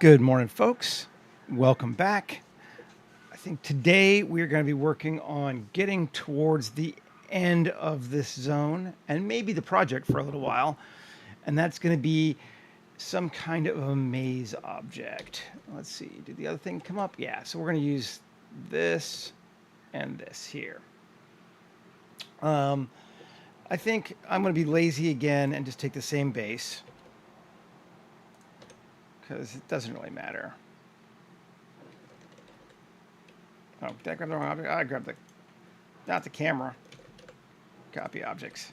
Good morning, folks. Welcome back. I think today we're going to be working on getting towards the end of this zone and maybe the project for a little while. And that's going to be some kind of a maze object. Let's see, did the other thing come up? Yeah, so we're going to use this and this here. I think I'm going to be lazy again and just take the same base because it doesn't really matter. Oh, did I grab the wrong object? I grabbed not the camera. Copy objects.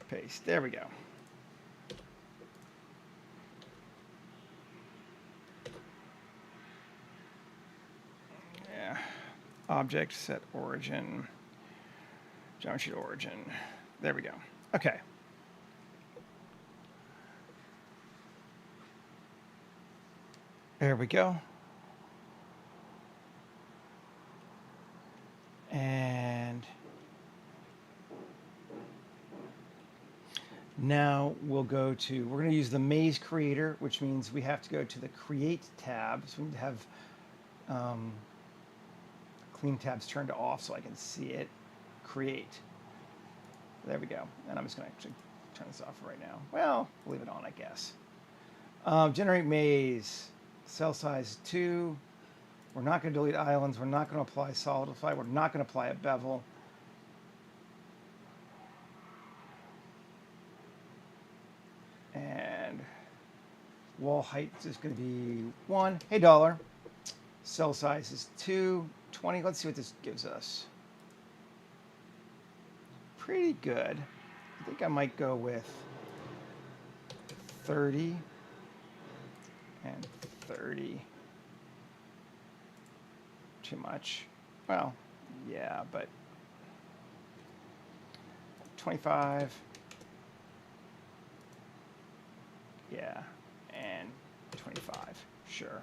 Paste. There we go. Yeah. Object, set origin. Geometry to origin. There we go. Okay. There we go. And now we'll go to, we're going to use the maze creator, which means we have to go to the create tab. So we need to have clean tabs turned off so I can see it. Create. There we go. And I'm just going to actually turn this off right now. Well, leave it on, I guess. Generate maze. Cell size 2. We're not going to delete islands. We're not going to apply solidify. We're not going to apply a bevel. And wall height is going to be 1. Hey, dollar. Cell size is 2. 20. Let's see what this gives us. Pretty good. I think I might go with 30 and 30. Too much. Well, yeah, but 25. Yeah, and 25. Sure.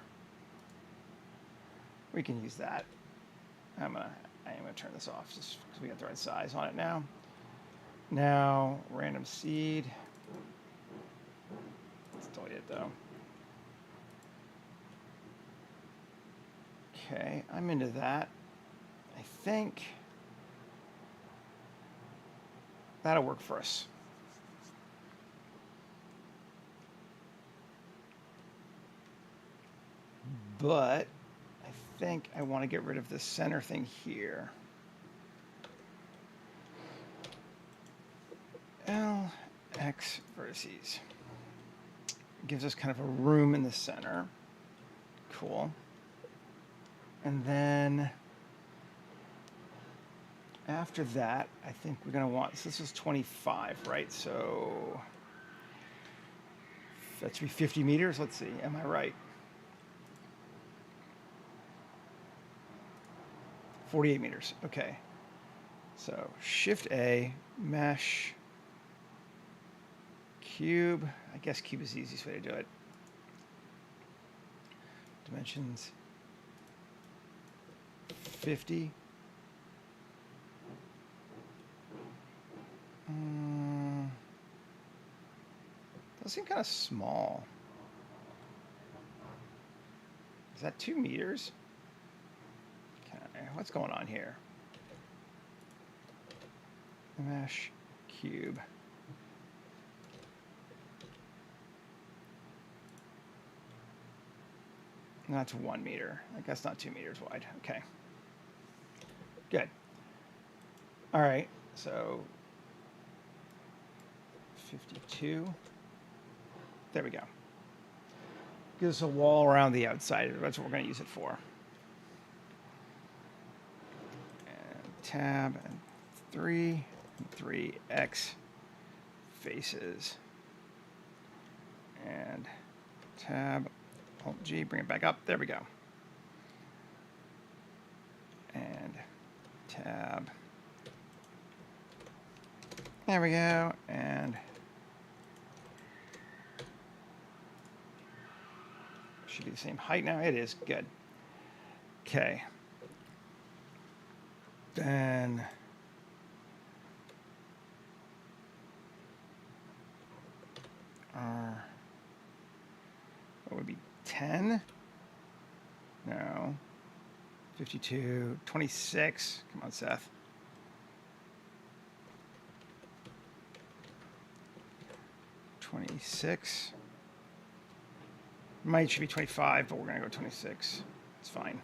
We can use that. I am gonna turn this off just because we got the right size on it now. Now, random seed. Let's delete it though. Okay, I'm into that. I think that'll work for us. But I think I want to get rid of this center thing here. LX vertices. It gives us kind of a room in the center. Cool. And then after that, I think we're going to want, so this is 25, right? So that should be 50 meters. Let's see. Am I right? 48 meters. Okay. So Shift A, mesh, cube. I guess cube is the easiest way to do it. Dimensions 50. Those seem kind of small. Is that 2 meters? Okay, what's going on here? Mesh, cube. That's 1 meter. I guess not 2 meters wide. Okay. Good. All right. So 52. There we go. Gives us a wall around the outside. That's what we're going to use it for. And tab and 3 and 3x faces. And tab, Alt G, bring it back up. There we go. And tab. There we go. And should be the same height now. It is. Good. Okay. Then our, what would be 10? No. 52, 26. Come on, Seth. 26. Might should be 25, but we're going to go 26. It's fine.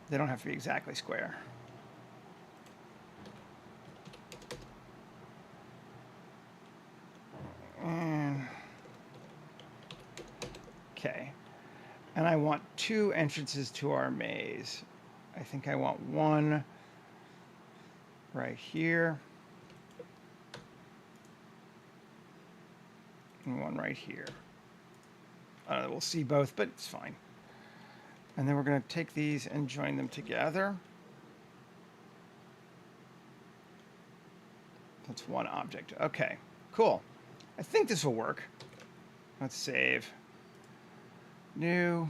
They don't have to be exactly square. Okay. And I want 2 entrances to our maze. I think I want one right here. And one right here. We'll see both, but it's fine. And then we're going to take these and join them together. That's one object. Okay, cool. I think this will work. Let's save. New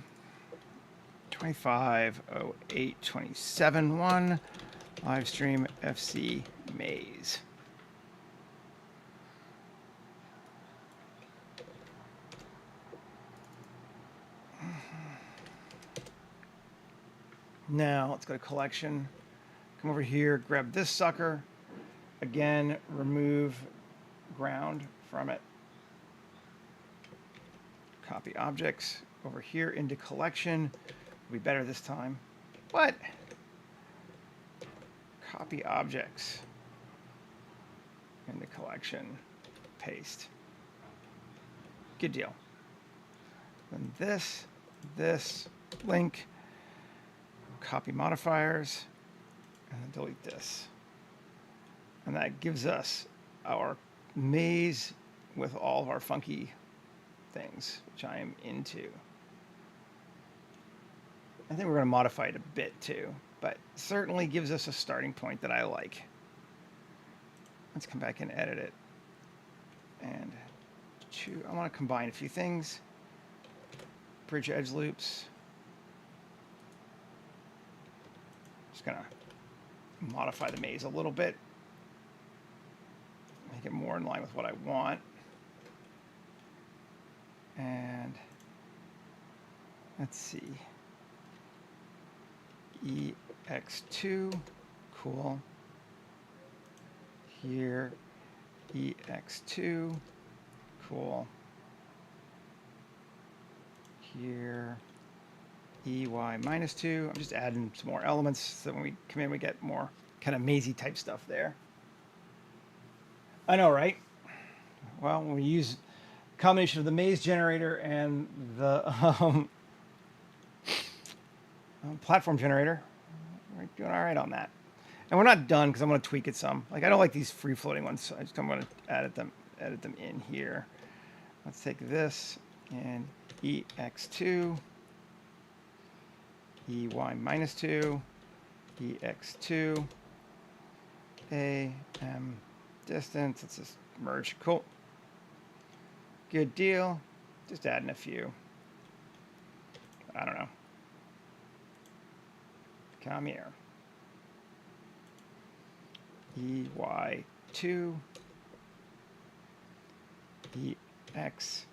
250827.1 live stream FC maze. Now let's go to collection. Come over here, grab this sucker. Again, remove ground from it. Copy objects over here into collection. Will be better this time. What? Copy objects into collection. Paste. Good deal. Then this, link, copy modifiers, and then delete this. And that gives us our maze with all of our funky things, which I am into. I think we're going to modify it a bit too, but certainly gives us a starting point that I like. Let's come back and edit it. And I want to combine a few things. Bridge edge loops. Just going to modify the maze a little bit. Make it more in line with what I want. And let's see. EX2, cool. Here, EX2, cool. Here, EY -2. I'm just adding some more elements so when we come in we get more kind of mazy type stuff there. I know, right? Well, when we use a combination of the maze generator and the platform generator, we're doing all right on that. And we're not done because I'm going to tweak it some. Like I don't like these free floating ones, so I'm going to edit them in here. Let's take this and EX2, EY -2, EX2, AM distance. Let's just merge. Cool. Good deal. Just adding a few. I don't know. Come here. EY2, EX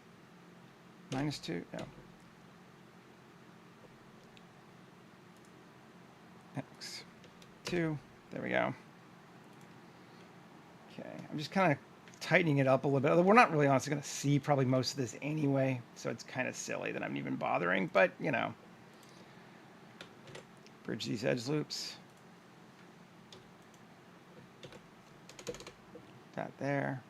-2, no. X2, there we go. Okay, I'm just kind of tightening it up a little bit. We're not really honestly going to see probably most of this anyway, so it's kind of silly that I'm even bothering, but you know. Bridge these edge loops. That there.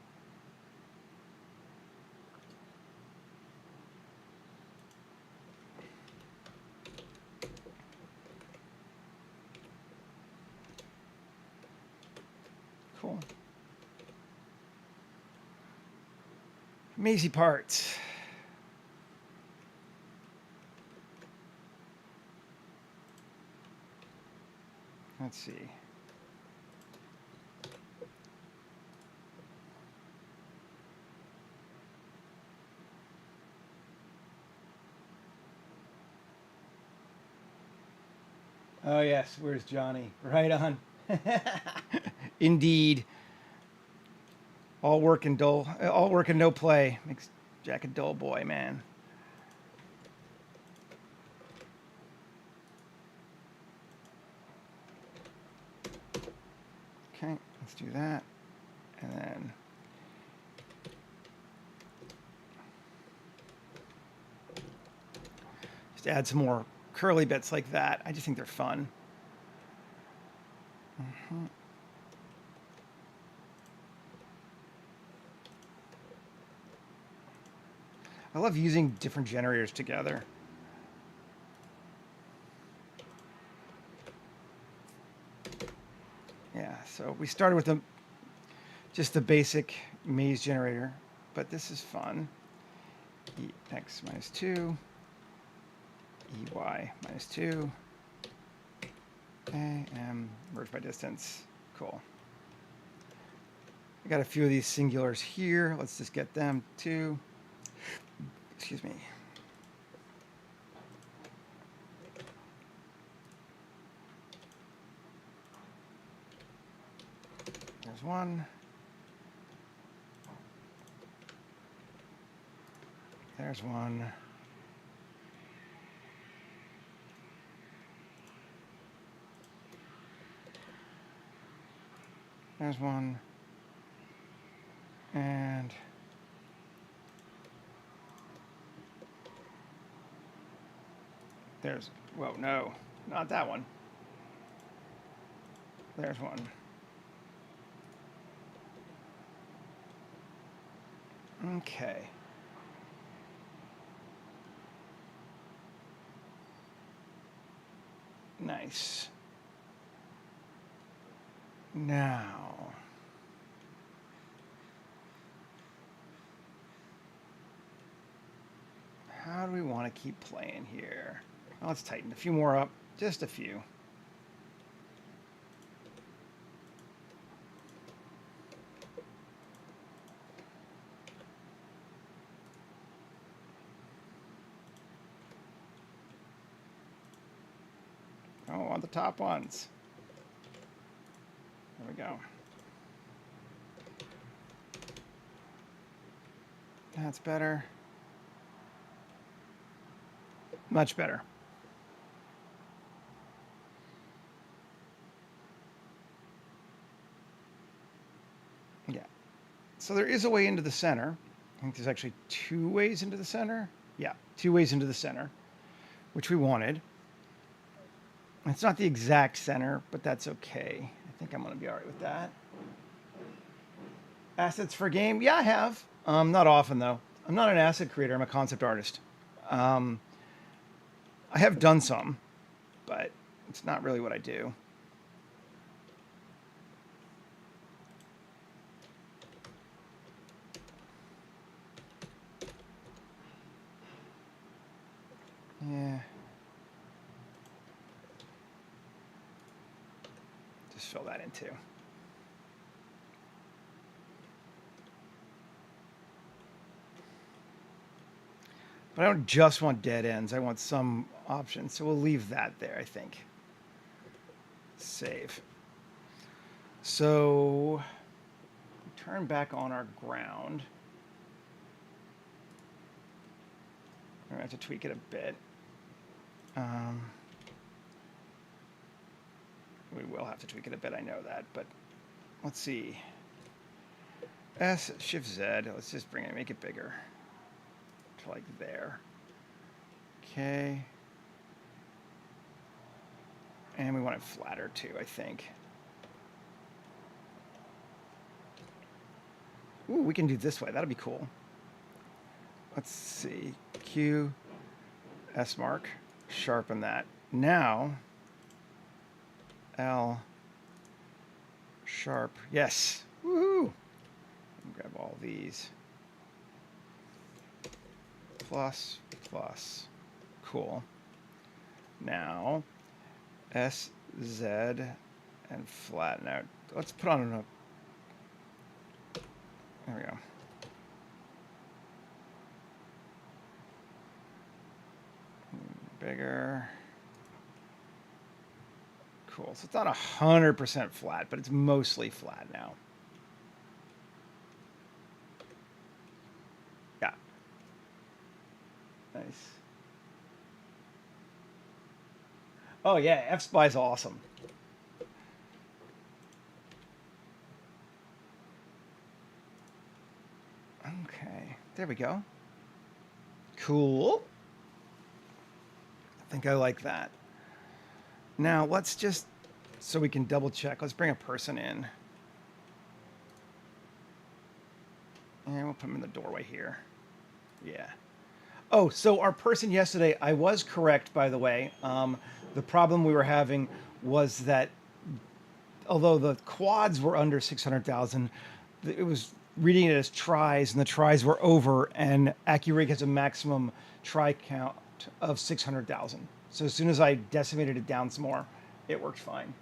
Cool. Mazy parts. Let's see. Oh yes, where's Johnny? Right on. Indeed. All work and no play. Jack a dull boy, man. Okay, let's do that. And then just add some more curly bits like that. I just think they're fun. I love using different generators together. Yeah, so we started with just the basic maze generator, but this is fun. Ex minus 2, ey minus 2, am merged by distance. Cool. I got a few of these singulars here. Let's just get them too. Excuse me. There's one. There's one. There's one. And there's, whoa, no, not that one. There's one. Okay. Nice. Now, how do we want to keep playing here? Well, let's tighten a few more up, just a few. Oh, on the top ones. There we go. That's better. Much better. Yeah. So there is a way into the center. I think there's actually 2 ways into the center. Yeah, 2 ways into the center, which we wanted. It's not the exact center, but that's okay. I think I'm going to be all right with that. Assets for a game? Yeah, I have. Not often, though. I'm not an asset creator. I'm a concept artist. I have done some, but it's not really what I do. Yeah. Just fill that in, too. But I don't just want dead ends. I want some options. So we'll leave that there, I think. Save. So turn back on our ground. I'm going to have to tweak it a bit. We will have to tweak it a bit, I know that. But let's see. S, Shift Z. Let's just bring it, make it bigger. To like there. Okay. And we want it flatter too, I think. Ooh, we can do this way. That'll be cool. Let's see. Q, S mark. Sharpen that. Now, L, sharp. Yes. Woohoo! Grab all these. Plus, plus. Cool. Now, S, Z, and flatten out. Let's put on a... There we go. Bigger. Cool. So it's not 100% flat, but it's mostly flat now. Yeah. Nice. Oh yeah, F-Spy's awesome. Okay, there we go. Cool. I think I like that. Now let's just, so we can double check, let's bring a person in. And we'll put him in the doorway here. Yeah. Oh, so our person yesterday, I was correct, by the way. The problem we were having was that although the quads were under 600,000, it was reading it as tries, and the tries were over, and AccuRig has a maximum try count of 600,000. So as soon as I decimated it down some more, it worked fine.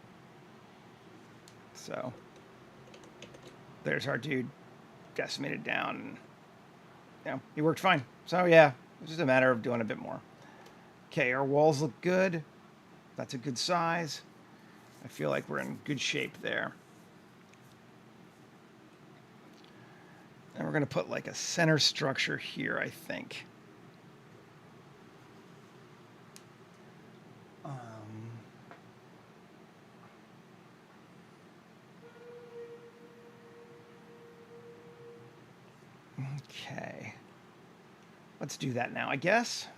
So there's our dude decimated down, and he worked fine. So yeah, it's just a matter of doing a bit more. Okay, our walls look good. That's a good size. I feel like we're in good shape there. And we're going to put like a center structure here, I think. Okay. Let's do that now, I guess.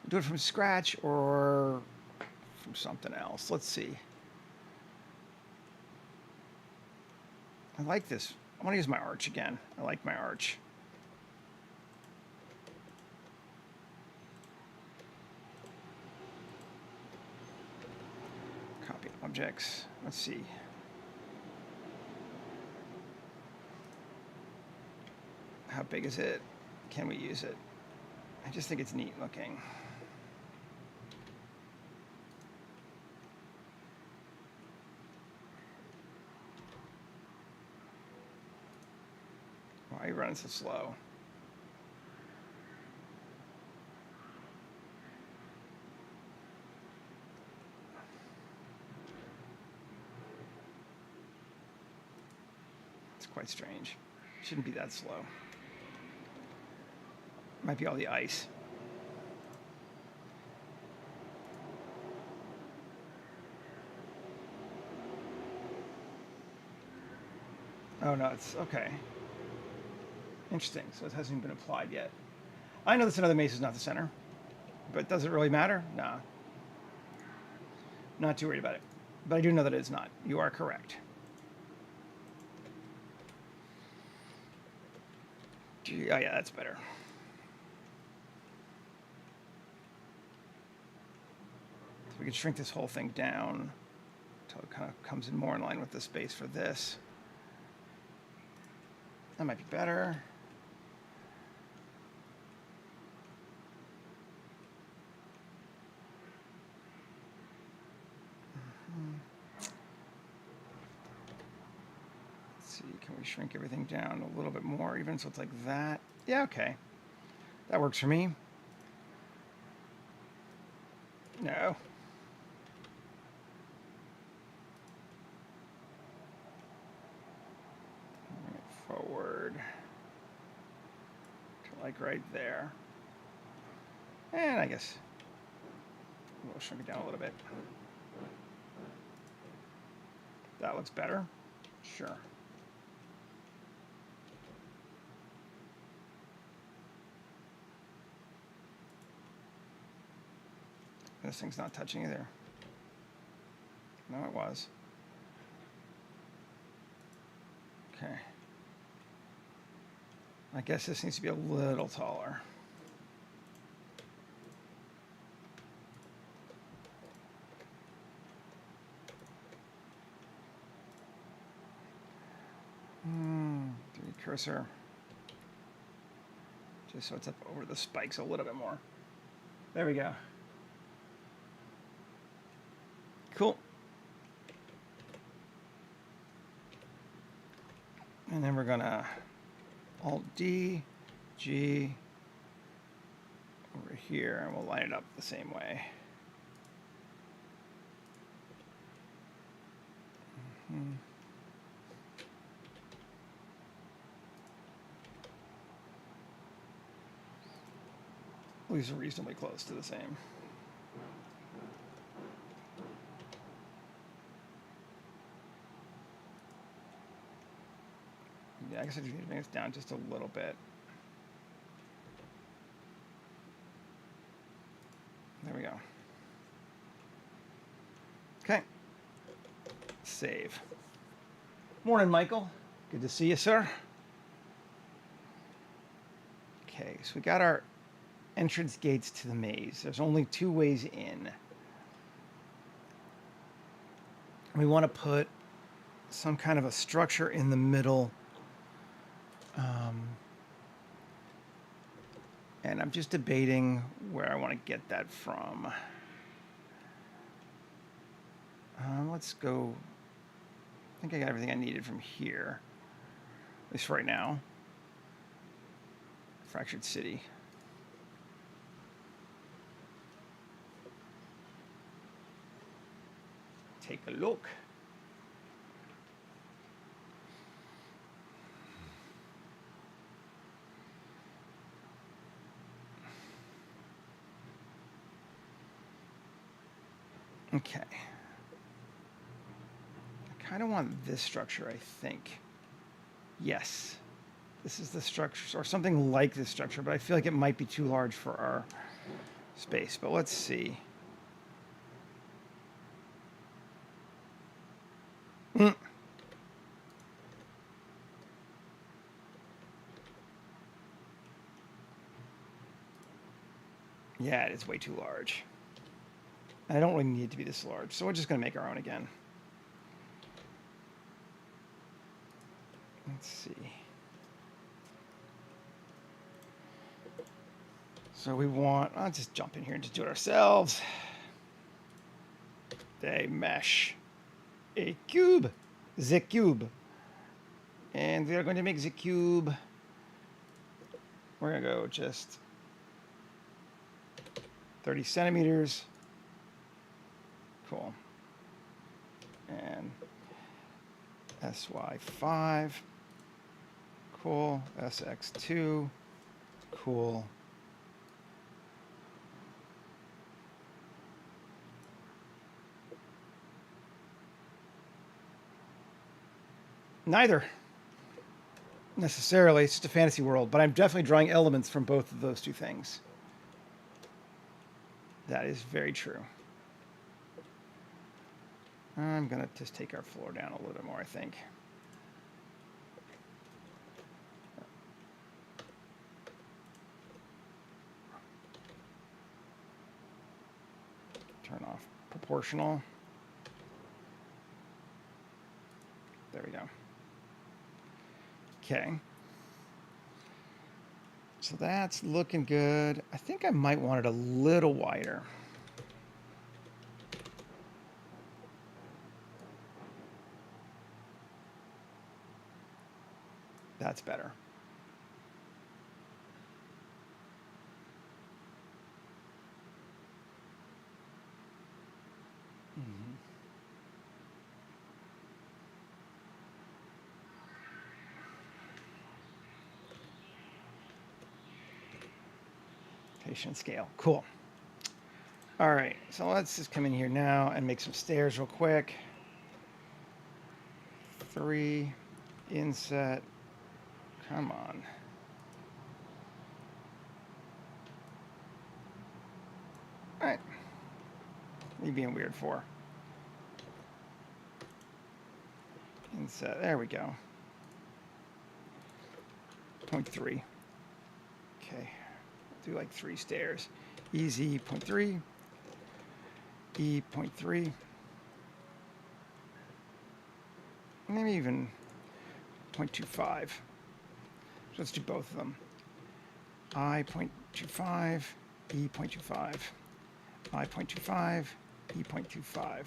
Do it from scratch or from something else. Let's see. I like this. I want to use my arch again. I like my arch. Copy objects. Let's see. How big is it? Can we use it? I just think it's neat looking. Why are you running so slow? It's quite strange. Shouldn't be that slow. Might be all the ice. Oh no, it's okay. Interesting. So it hasn't even been applied yet. I know this another mace is not the center, but does it really matter? Nah. Not too worried about it. But I do know that it is not. You are correct. Oh yeah, that's better. So we could shrink this whole thing down until it kind of comes in more in line with the space for this. That might be better. Let's see, can we shrink everything down a little bit more even so it's like that? Yeah, okay. That works for me. No. Bring it forward to like right there. And I guess we'll shrink it down a little bit. That looks better. Sure. This thing's not touching either. No, it was. Okay. I guess this needs to be a little taller. Cursor. Just so it's up over the spikes a little bit more. There we go. Cool. And then we're gonna Alt-D, G, over here, and we'll line it up the same way. least reasonably close to the same. Yeah, I guess I just need to bring this down just a little bit. There we go. Okay. Save. Morning, Michael. Good to see you, sir. Okay, so we got our entrance gates to the maze. There's only 2 ways in. We want to put some kind of a structure in the middle. And I'm just debating where I want to get that from. Let's go. I think I got everything I needed from here, at least for right now. Fractured City. Take a look. Okay. I kind of want this structure, I think. Yes. This is the structure, or something like this structure, but I feel like it might be too large for our space. But let's see. Yeah, it is way too large. I don't really need it to be this large, so we're just going to make our own again. Let's see. So we want, I'll just jump in here and just do it ourselves. They mesh a cube, the cube. And we are going to make the cube. We're going to go just 30 centimeters. Cool. And SY5. Cool. SX2. Cool. Neither. Necessarily. It's just a fantasy world. But I'm definitely drawing elements from both of those 2 things. That is very true. I'm going to just take our floor down a little bit more, I think. Turn off proportional. There we go. Okay. So that's looking good. I think I might want it a little wider. That's better. Patient scale. Cool. All right. So let's just come in here now and make some stairs real quick. 3 inset. Come on. All right. What are you being weird for? Inset. There we go. 0.3. Okay. Do like 3 stairs. Easy 0.3. E 0.3. Maybe even 0.25. So let's do both of them. I 0.25, E 0.25, I 0.25, E 0.25.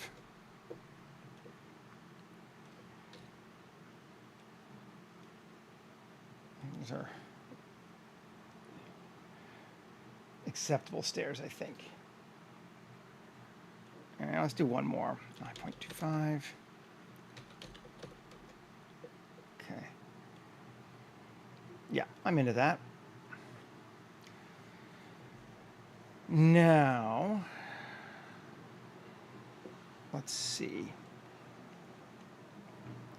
Those are acceptable stairs, I think. All right, let's do one more. I 0.25. Okay. Yeah, I'm into that. now let's see.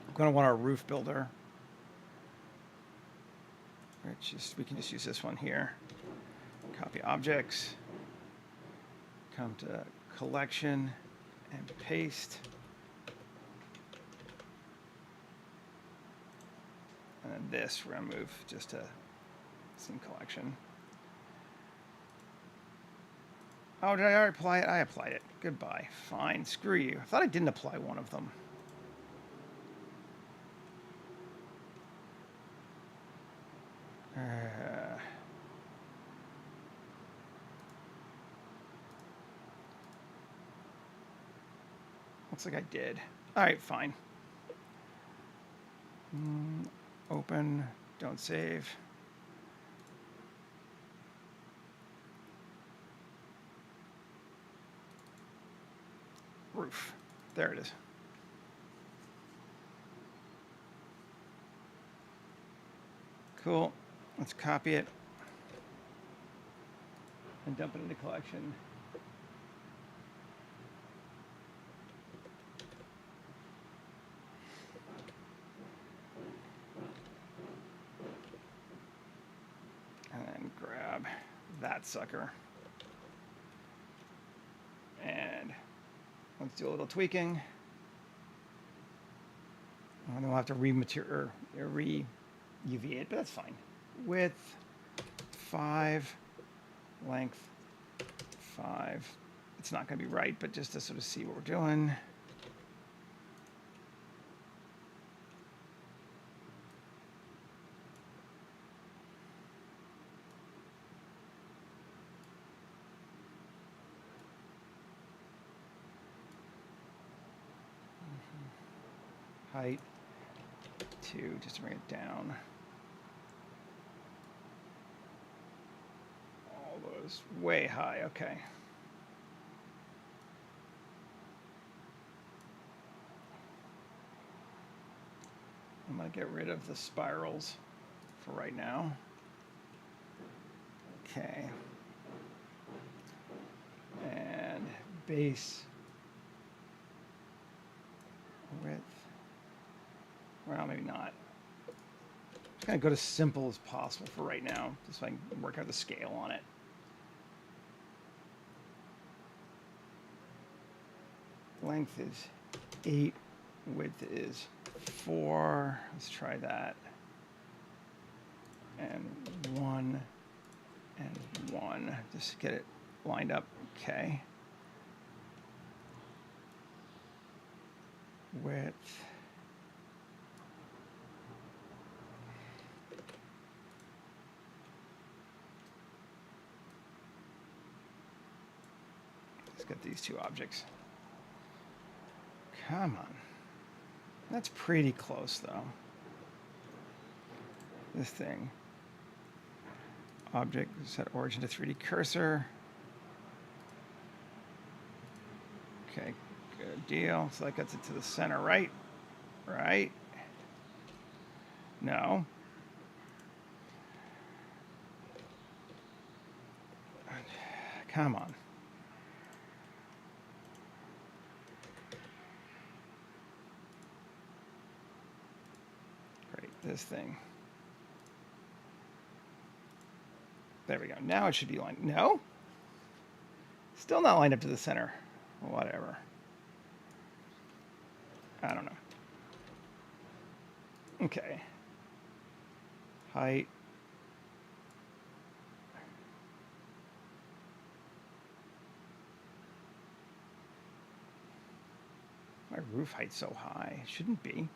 I'm going to want our roof builder. We can just use this one here. Copy objects. Come to collection and paste. And then this we're going to move just to scene collection. Oh, did I already apply it? I applied it. Goodbye. Fine. Screw you. I thought I didn't apply one of them. Looks like I did. All right, fine. Open. Don't save. Roof. There it is. Cool. Let's copy it and dump it into collection. And then grab that sucker. And let's do a little tweaking. And then we'll have to re-UV it, but that's fine. Width 5, length 5. It's not going to be right, but just to sort of see what we're doing. Height 2, just to bring it down. All those way high, okay. I'm going to get rid of the spirals for right now. Okay. And base width. Well, maybe not. Just going to go to simple as possible for right now, just so I can work out the scale on it. Length is 8, width is 4. Let's try that. And 1 and 1. Just get it lined up. Okay. Width. Let's get these two objects. Come on. That's pretty close, though. This thing. Object, set origin to 3D cursor. Okay, good deal. So that gets it to the center, right? Right? No. Come on. Great, this thing. There we go. Now it should be lined. No? Still not lined up to the center. Whatever. I don't know. Okay. Height. My roof height's so high. It shouldn't be.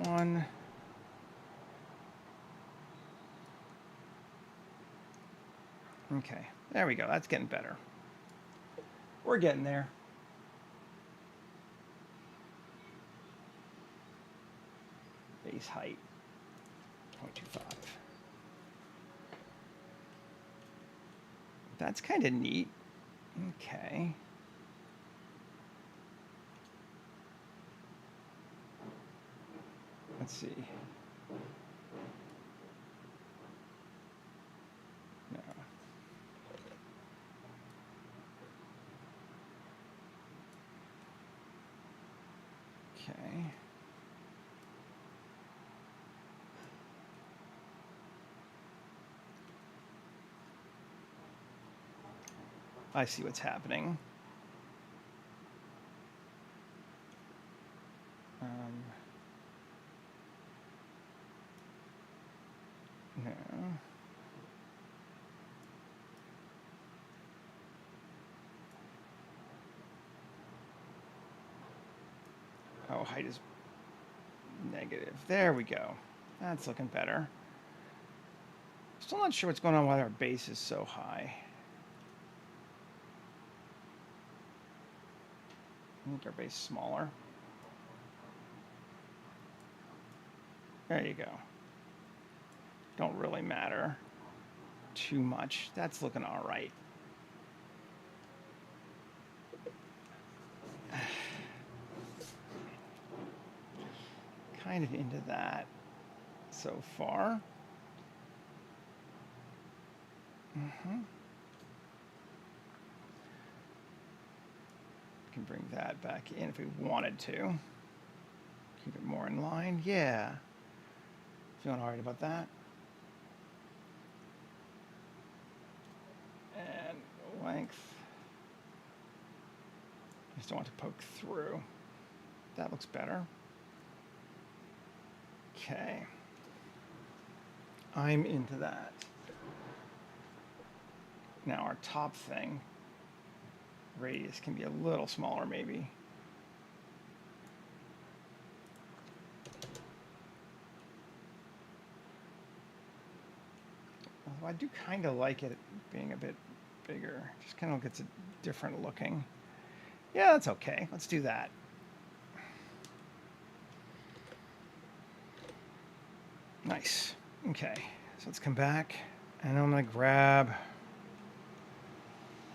-1. Okay, there we go. That's getting better. We're getting there. Base height, 0.25. That's kind of neat. Okay. Let's see. No. Okay. I see what's happening. No. Oh, height is negative. There we go. That's looking better. Still not sure what's going on why our base is so high. Make our base smaller. There you go. Don't really matter too much. That's looking all right. Kind of into that so far. Can bring that back in if we wanted to. Keep it more in line. Yeah. Feeling all right about that. And length. Just don't want to poke through. That looks better. Okay. I'm into that. Now our top thing, radius can be a little smaller maybe. Although I do kind of like it being a bit bigger. Just kind of gets it different looking. Yeah, that's okay. Let's do that. Nice. Okay, so let's come back, and I'm going to grab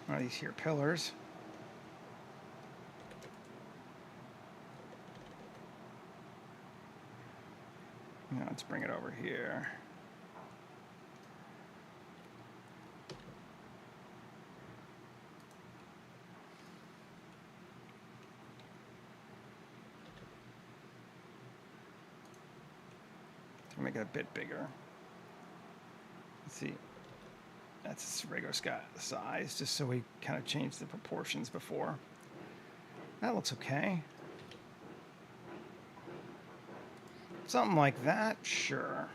one of these here pillars. Now let's bring it over here. Make it a bit bigger. Let's see. That's regular size, just so we kind of changed the proportions before. That looks okay. Something like that, sure.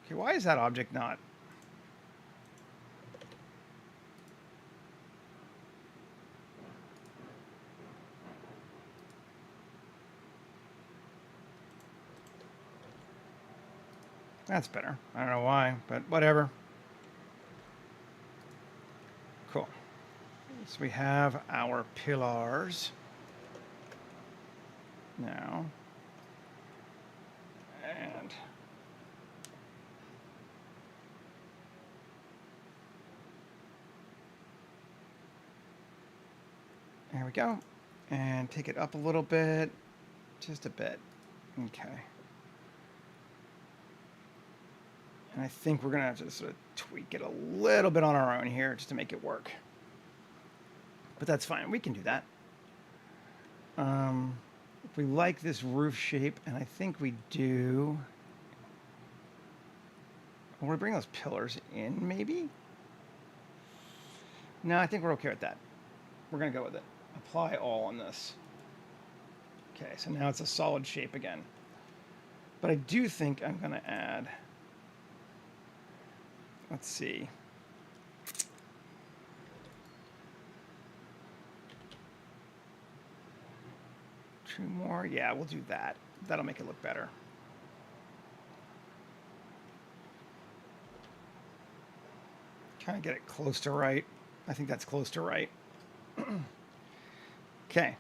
Okay, why is that object not? That's better. I don't know why, but whatever. Cool. So we have our pillars now. And there we go. And take it up a little bit, just a bit. Okay. And I think we're going to have to sort of tweak it a little bit on our own here just to make it work. But that's fine. We can do that. If we like this roof shape, and I think we do, we'll bring those pillars in, maybe? No, I think we're okay with that. We're going to go with it. Apply all on this. Okay, so now it's a solid shape again. But I do think I'm going to add... Let's see. 2 more. Yeah, we'll do that. That'll make it look better. Kind of get it close to right. I think that's close to right. Okay.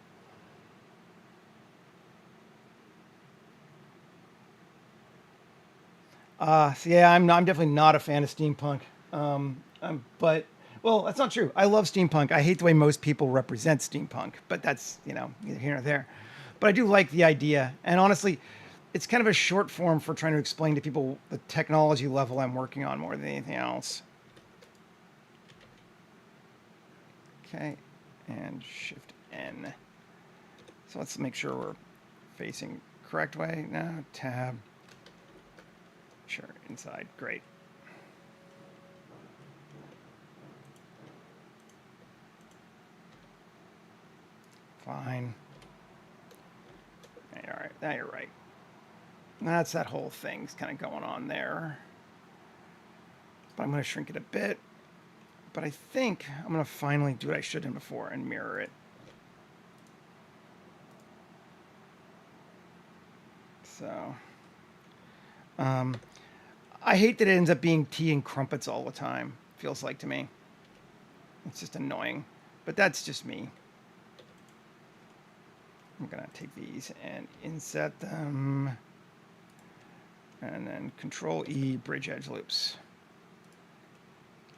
So yeah, I'm definitely not a fan of steampunk. But well, that's not true. I love steampunk. I hate the way most people represent steampunk, but that's neither here nor there. But I do like the idea, and honestly, it's kind of a short form for trying to explain to people the technology level I'm working on more than anything else. Okay, and Shift N. So let's make sure we're facing correct way. Now Tab. Sure, inside. Great. Fine. All right, now you're right. That's that whole thing's kind of going on there. But I'm going to shrink it a bit. But I think I'm going to finally do what I should have done before and mirror it. So, I hate that it ends up being tea and crumpets all the time. Feels like to me. It's just annoying. But that's just me. I'm going to take these and inset them. And then Control E, bridge edge loops.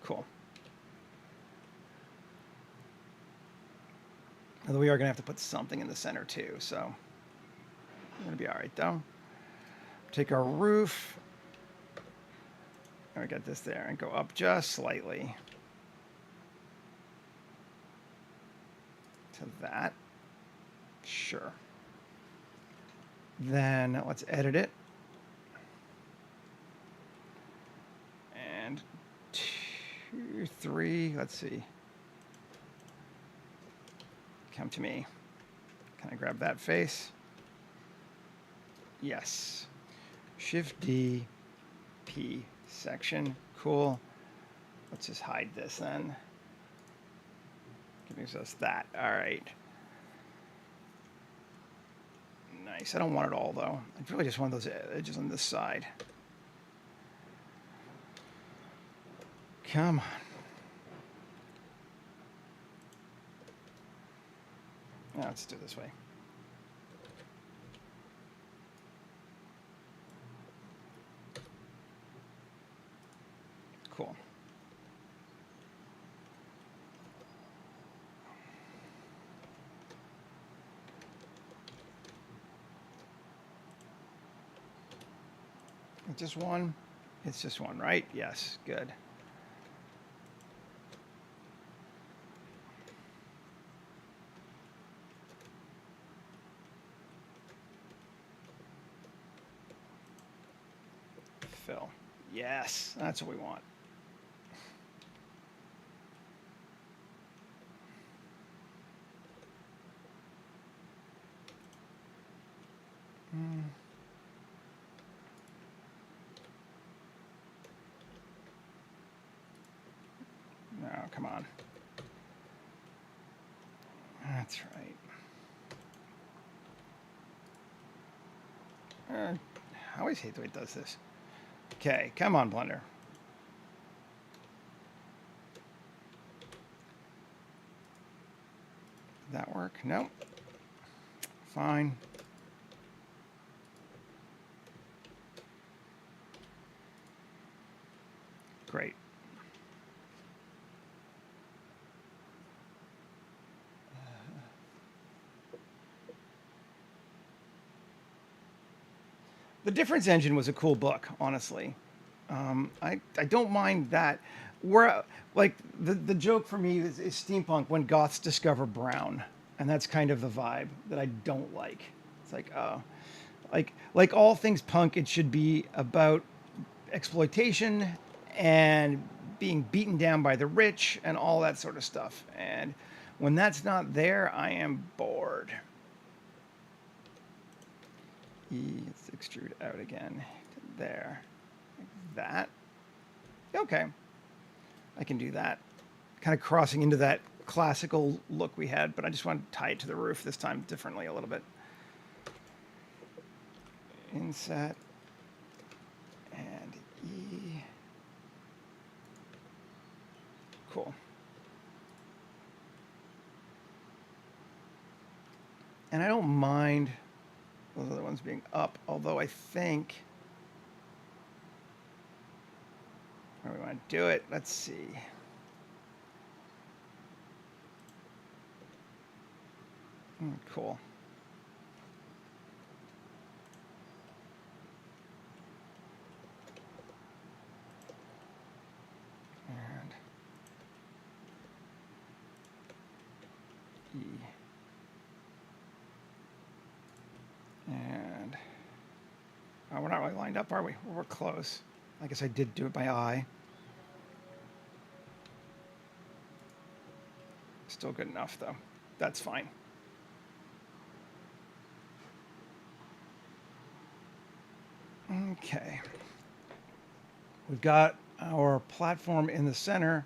Cool. Although we are going to have to put something in the center too, so we're going to be all right though. Take our roof. And we got this there and go up just slightly to that. Sure. Then let's edit it. And 2, 3, let's see. Come to me. Can I grab that face? Yes. Shift D, P, section. Cool. Let's just hide this then. Gives us that. All right. Nice. I don't want it all though. I really just want those edges on this side. Come on. Now let's do it this way. Cool. Just one? It's just one, right? Yes, good. Fill. Yes, that's what we want. No, come on. That's right. I always hate the way it does this. Okay, come on, Blender. Did that work? Nope. Fine. Great. The Difference Engine was a cool book, honestly. I don't mind that. Where like the joke for me is steampunk when goths discover brown, and that's kind of the vibe that I don't like. It's like like all things punk, it should be about exploitation and being beaten down by the rich and all that sort of stuff. And when that's not there, I am bored. Let's extrude out again to there, like that. Okay, I can do that. Kind of crossing into that classical look we had, but I just want to tie it to the roof this time differently a little bit. Inset and E. Cool. And I don't mind those other ones being up, although I think Where we want to do it. Let's see. Cool. And E. And oh, we're not really lined up, are we? We're close. I guess I did do it by eye. Still good enough, though. That's fine. Okay. We've got our platform in the center,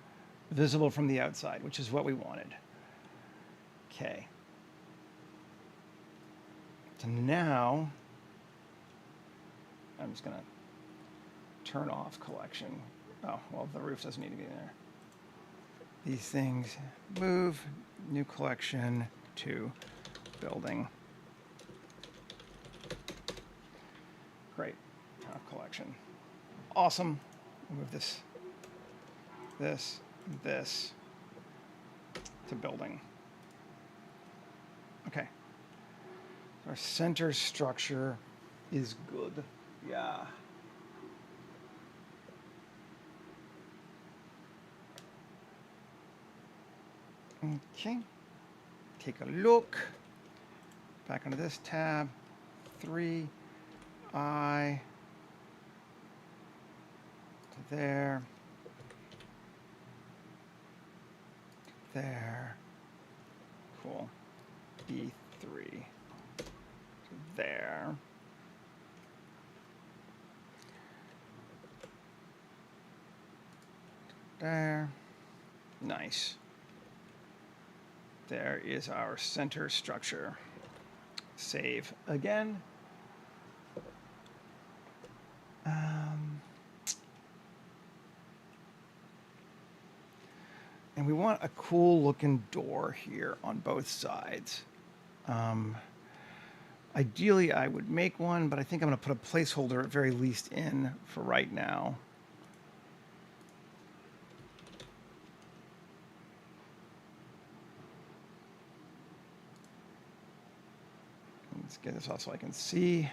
visible from the outside, which is what we wanted. Okay. So now, I'm just going to turn off collection. Oh, well, the roof doesn't need to be there. These things move, new collection to building. Great, collection. Awesome. We'll move this to building. Okay. Our center structure is good. Yeah. Okay. Take a look. Back onto this tab. 3 I to there. There. Cool. E3 to there. There. Nice. There is our center structure. Save again. And we want a cool looking door here on both sides. Ideally, I would make one, but I think I'm going to put a placeholder at very least in for right now. Let's get this off so I can see.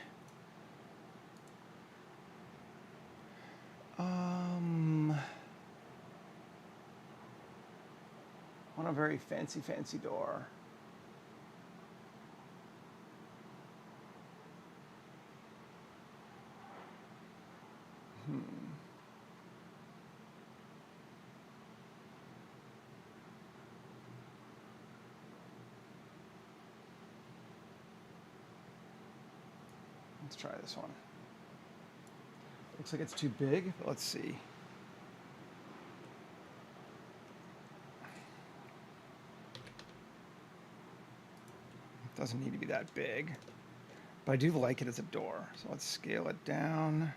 Want a very fancy door. Let's try this one. Looks like it's too big, but let's see. It doesn't need to be that big, but I do like it as a door. So let's scale it down.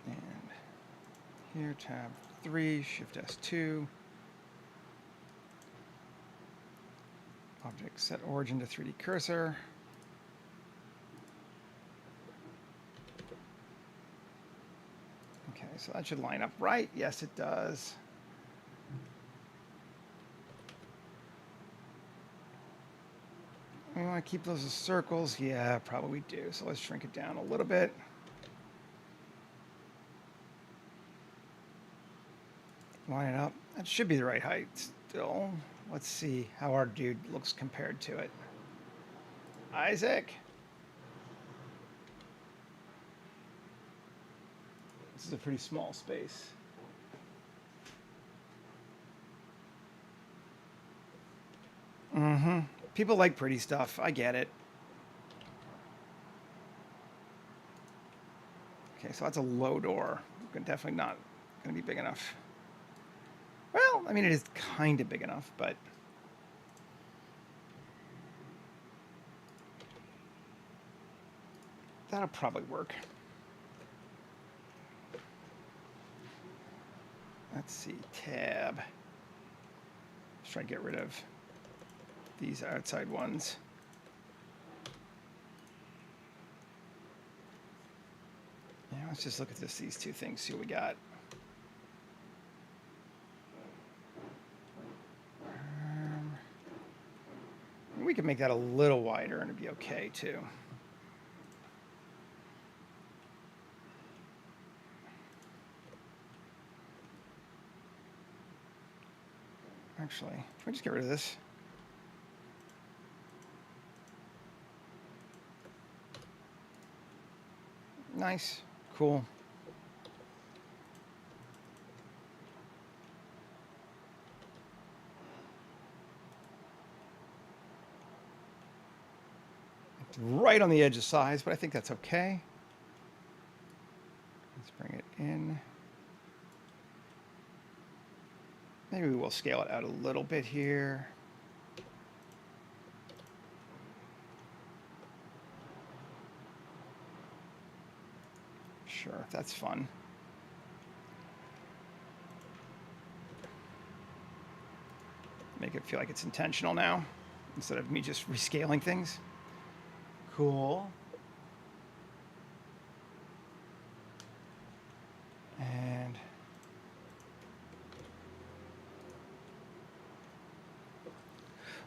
And here, tab 3, Shift S2. Object set origin to 3D cursor. Okay, so that should line up right. Yes, it does. We want to keep those as circles. Yeah, probably do. So let's shrink it down a little bit. Line it up. That should be the right height still. Let's see how our dude looks compared to it. Isaac. This is a pretty small space. People like pretty stuff. I get it. Okay, so that's a low door. Definitely not going to be big enough. Well, I mean, it is kind of big enough, but that'll probably work. Let's see, tab. Let's try to get rid of these outside ones. Let's just look at these two things, see what we got. We can make that a little wider and it'd be okay too. Actually, can we just get rid of this? Nice, cool. It's right on the edge of size, but I think that's okay. Let's bring it in. Maybe we will scale it out a little bit here. Sure, that's fun. Make it feel like it's intentional now, instead of me just rescaling things. Cool. And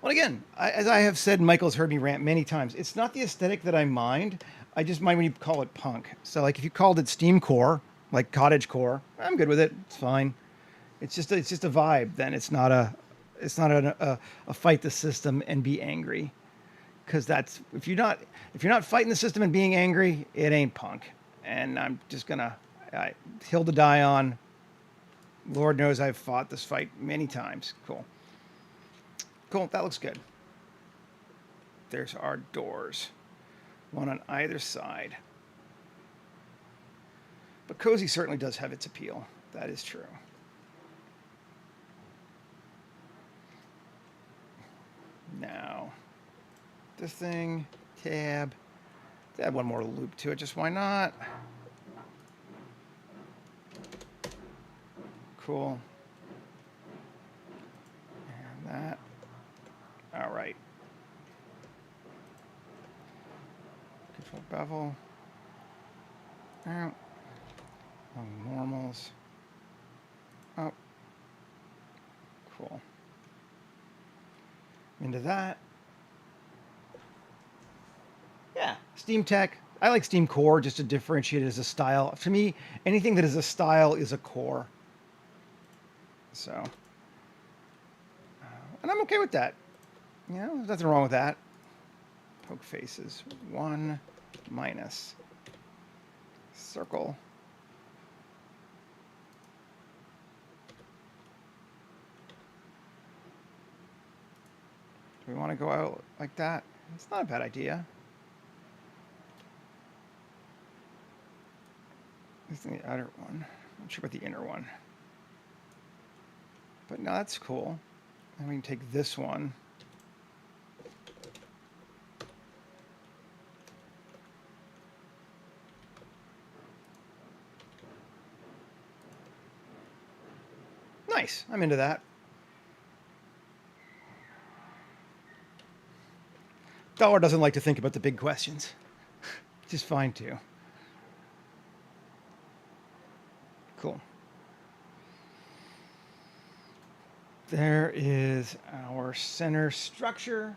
well, again, as I have said, Michael's heard me rant many times. It's not the aesthetic that I mind. I just mind when you call it punk. So, like, if you called it steamcore, like cottagecore, I'm good with it. It's fine. It's just a vibe. Then it's not a fight the system and be angry, because that's if you're not fighting the system and being angry, it ain't punk. And I'm just gonna hill to die on. Lord knows I've fought this fight many times. Cool. Cool, that looks good. There's our doors. One on either side. But cozy certainly does have its appeal. That is true. Now, this thing, tab. Add one more loop to it, just why not? Cool. And that. All right. Control bevel. Out. Oh, normals. Up. Cool. Into that. Yeah, Steam Tech. I like Steam Core just to differentiate it as a style. To me, anything that is a style is a core. So, and I'm okay with that. You know, there's nothing wrong with that. Poke faces. 1 minus circle. Do we want to go out like that? It's not a bad idea. This is the outer one. I'm not sure about the inner one. But no, that's cool. And we can take this one. Nice. I'm into that. Dollar doesn't like to think about the big questions. Just fine too. Cool. There is our center structure.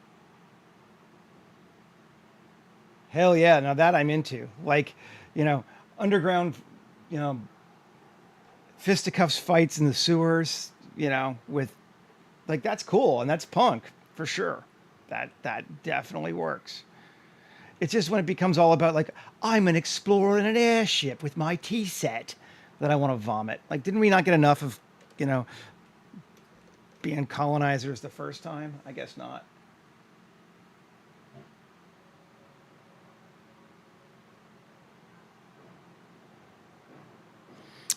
Hell yeah, now that I'm into. Like, you know, underground, you know, fisticuffs fights in the sewers, you know, with, like, that's cool, and that's punk, for sure. That definitely works. It's just when it becomes all about, like, I'm an explorer in an airship with my tea set, that I want to vomit. Like, didn't we not get enough of, you know, being colonizers the first time? I guess not.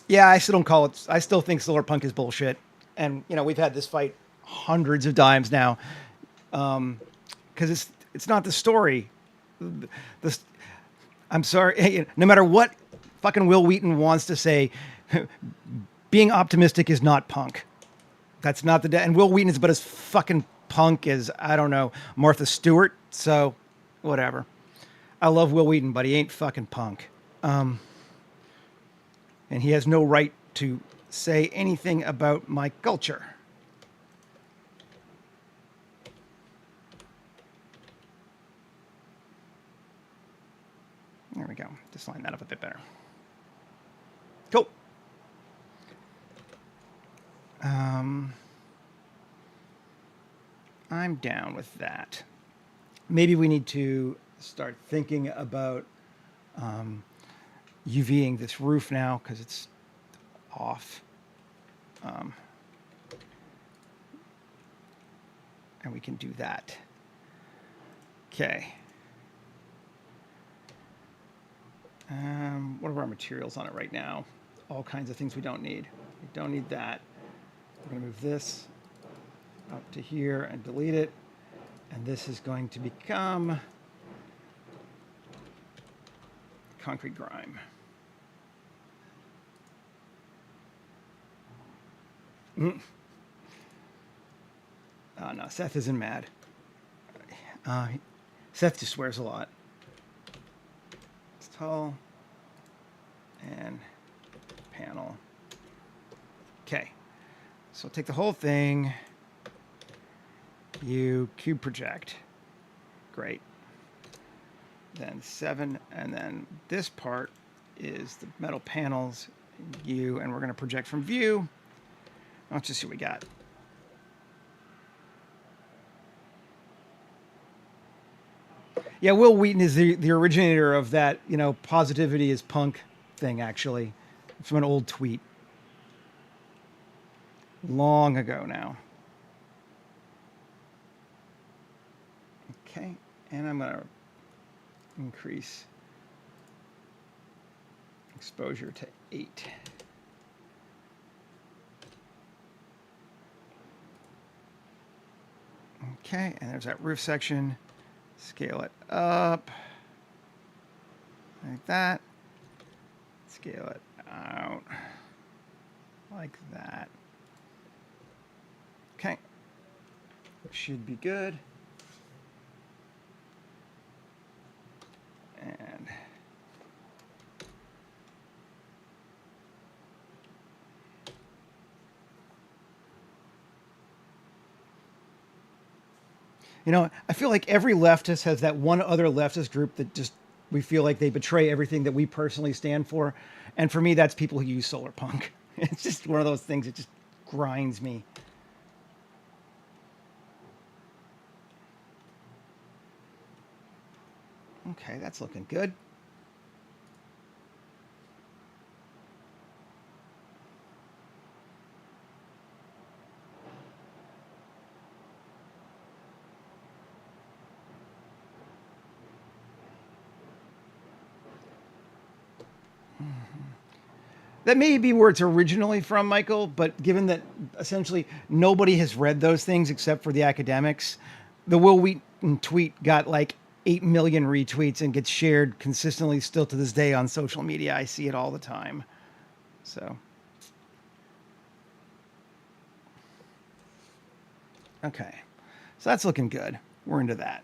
Yeah, I still don't call it. I still think solar punk is bullshit. And, you know, we've had this fight hundreds of times now. Because it's not the story. I'm sorry. No matter what fucking Will Wheaton wants to say, being optimistic is not punk. That's not the... And Will Wheaton is about as fucking punk as, I don't know, Martha Stewart. So, whatever. I love Will Wheaton, but he ain't fucking punk. And he has no right to say anything about my culture. There we go. Just line that up a bit better. Cool. I'm down with that. Maybe we need to start thinking about UVing this roof now because it's off. And we can do that. Okay. What are our materials on it right now? All kinds of things we don't need. We don't need that. We're going to move this up to here and delete it. And this is going to become concrete grime. Oh, no, Seth isn't mad. Seth just swears a lot. It's tall and panel. Okay, so take the whole thing. You cube project. Great. Then 7, and then this part is the metal panels. And we're going to project from view. Let's just see what we got. Yeah, Will Wheaton is the originator of that, positivity is punk thing, actually. It's from an old tweet. Long ago now. Okay, and I'm going to increase exposure to 8. Okay, and there's that roof section. Scale it up like that. Scale it out like that. Okay, should be good. And I feel like every leftist has that one other leftist group that just, we feel like they betray everything that we personally stand for. And for me, that's people who use solar punk. It's just one of those things that just grinds me. Okay, that's looking good. That may be where it's originally from, Michael, but given that essentially nobody has read those things except for the academics, the Will Wheaton tweet got like 8 million retweets and gets shared consistently still to this day on social media. I see it all the time. So, okay. So that's looking good. We're into that.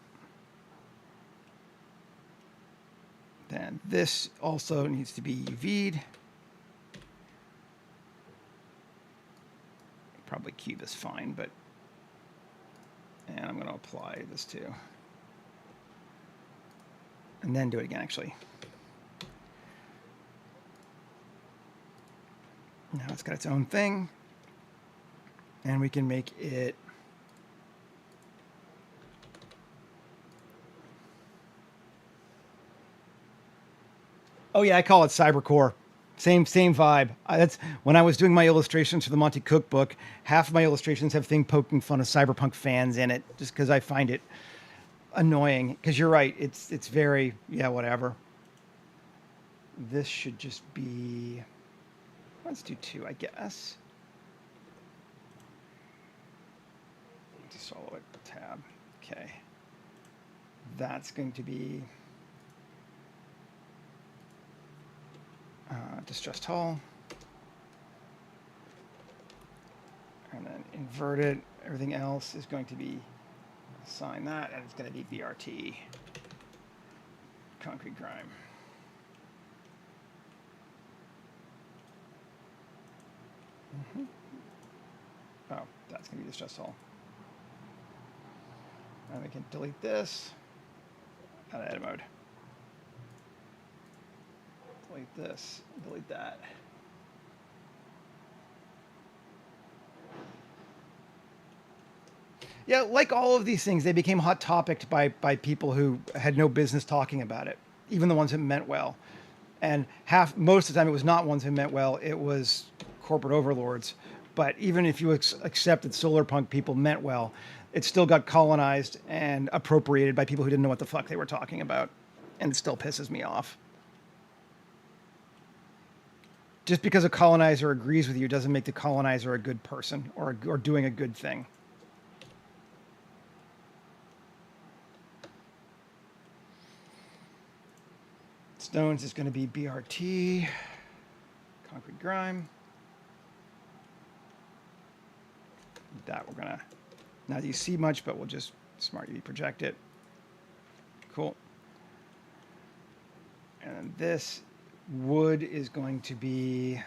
Then this also needs to be UV'd. Probably cube is fine, but, and I'm going to apply this too. And then do it again, actually. Now it's got its own thing. And we can make it oh yeah, I call it cybercore. Same vibe. That's when I was doing my illustrations for the Monty Cookbook. Half of my illustrations have things poking fun of cyberpunk fans in it, just because I find it annoying. Because you're right, it's very whatever. This should just be. Let's do 2, I guess. Solo it, tab. Okay. That's going to be. Distressed hull, and then invert it. Everything else is going to be assign that, and it's going to be VRT concrete grime. Oh, that's going to be the stress hole. And we can delete this. Out of edit mode. Delete this. Delete that. Yeah, like all of these things, they became hot topicked by people who had no business talking about it, even the ones that meant well. And most of the time, it was not ones who meant well. It was corporate overlords. But even if you accept that solar punk people meant well, it still got colonized and appropriated by people who didn't know what the fuck they were talking about, and it still pisses me off. Just because a colonizer agrees with you doesn't make the colonizer a good person or doing a good thing. Stones is going to be BRT, concrete grime. That we're going to, not that you see much, but we'll just smart UV project it. Cool. And then this wood is going to be,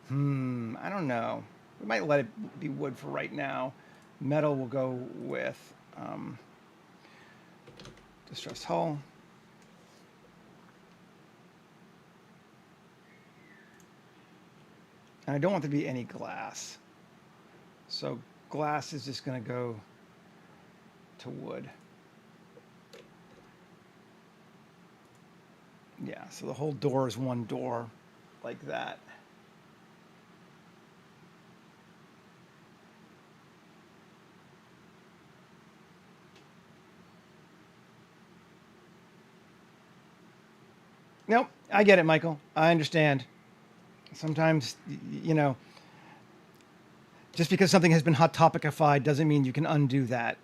I don't know. We might let it be wood for right now. Metal will go with distressed hull. And I don't want there to be any glass. So glass is just going to go to wood. Yeah, so the whole door is one door like that. Nope, I get it, Michael. I understand. Sometimes, you know, just because something has been hot topicified doesn't mean you can undo that.